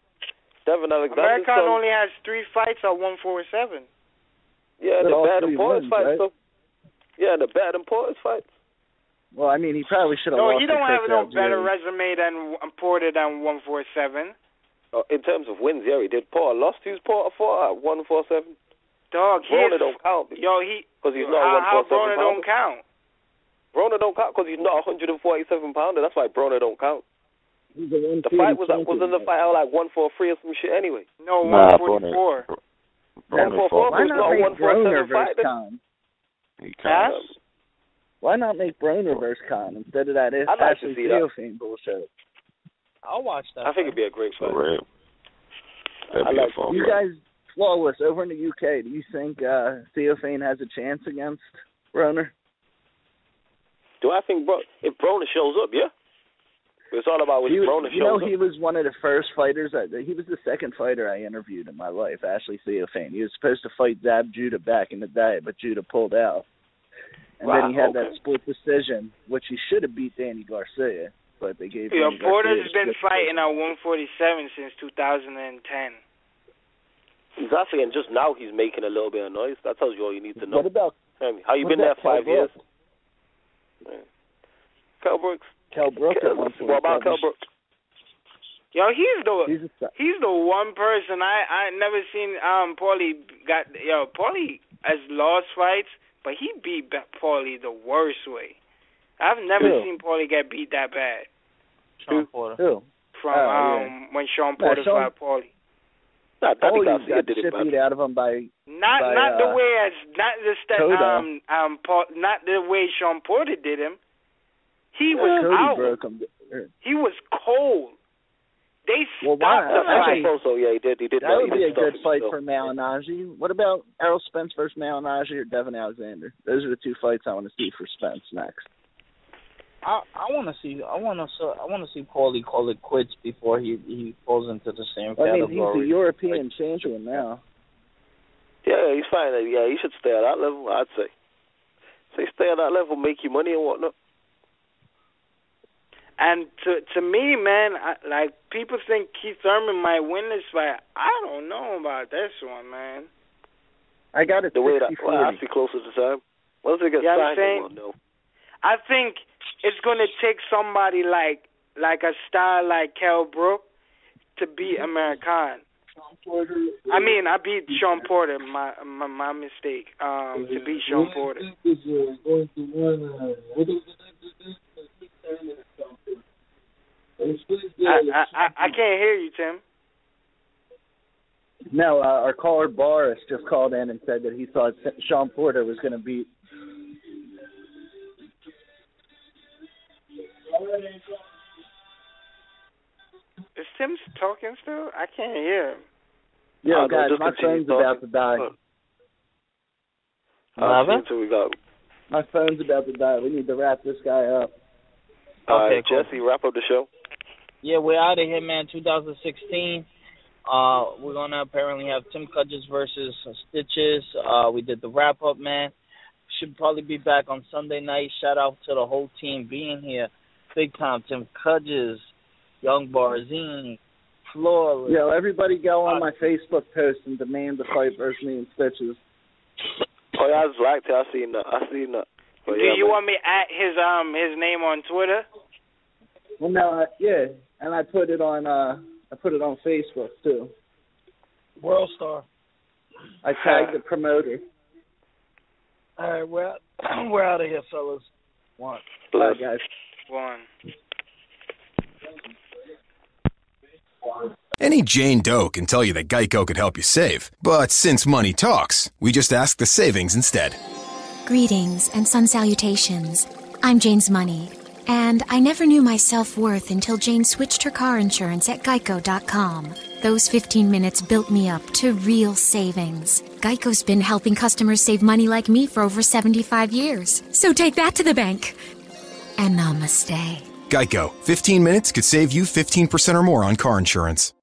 Devin Alexander's Amir Khan only has 3 fights at 147. Yeah, the bad and Porter's fights, though. Yeah, the bad and Porter's fights. Well, I mean, he probably should have lost. No, he don't have no better resume than Porter than 147. In terms of wins, yeah, he did. Porter lost. Who's Porter fought at 147? Dog, Broner don't count. Because he's not how 147 Broner don't count? Broner don't count because he's not 147 pounder. That's why Broner don't count. The fight wasn't the fight out like 143 or some shit anyway. No, 144. 144 was not a 147 fight. Why not make Broner versus Khan instead of that Ashley Theophane bullshit? I'll watch that. I think it'd be a great fight. You guys, flawless over in the UK. Do you think Theophane has a chance against Broner? Do I think if Broner shows up? Yeah. It's all about when Broner shows up. He was one of the first fighters. He was the second fighter I interviewed in my life, Ashley Theophane. He was supposed to fight Zab Judah back in the day, but Judah pulled out. And then he had that split decision, which he should have beat Danny Garcia, but they gave him. Porter's been fighting at 147 since 2010. Exactly, and just now he's making a little bit of noise. That tells you all you need to know. What about how you been there 5 years? Kell Brooks. Kell Brooks at 147. What about Kell Brooks? Yo, he's the one person I never seen. Paulie has lost fights, but he beat Paulie the worst way. I've never seen Paulie get beat that bad. Sean Porter. Who? From when Sean Porter fought Paulie. Paulie got the shit beat out of him by not the way Sean Porter did him. He was out. He was cold. They stopped the fight. He did. That would be a good fight for Malignaggi. What about Errol Spence versus Malignaggi or Devin Alexander? Those are the 2 fights I want to see for Spence next. I want to see Paulie call it quits before he falls into the same category. I mean, he's the European champion now. Yeah, he's fine. Yeah, he should stay at that level. I'd say. Stay at that level, make you money and whatnot. And to me, man, people think Keith Thurman might win this fight. I don't know about this one, man. I got it. The way that has to be closer to time. Once it gets signed, no. I think it's gonna take somebody like a star like Kell Brook to beat Amir Khan. I mean, I beat Sean Porter. My mistake. To beat Sean Porter. I can't hear you, Tim. No, our caller Boris just called in and said that he thought Sean Porter was going to beat. Is Tim talking still? I can't hear him. Yo, guys, my phone's about to die. My phone's about to die. We need to wrap this guy up. Okay, cool. Jesse, wrap up the show. Yeah, we're out of here, man. 2016. We're going to apparently have Tim Cudges versus Stitches. We did the wrap-up, man. Should probably be back on Sunday night. Shout out to the whole team being here. Big time. Tim Cudges, Young Barzini, Flora. Yo, everybody go on my Facebook post and demand the fight versus me and Stitches. Oh, yeah, I was like that. I seen that. Do you want me at his name on Twitter? Well, no, yeah, and I put it on Facebook too. World Star. I tagged the promoter. All right, we're out of here, fellas. One. Bye, guys. One. Any Jane Doe can tell you that Geico could help you save. But since money talks, we just ask the savings instead. Greetings and sun salutations. I'm Jane's Money, and I never knew my self-worth until Jane switched her car insurance at Geico.com. Those 15 minutes built me up to real savings. Geico's been helping customers save money like me for over 75 years. So take that to the bank. And namaste. Geico. 15 minutes could save you 15% or more on car insurance.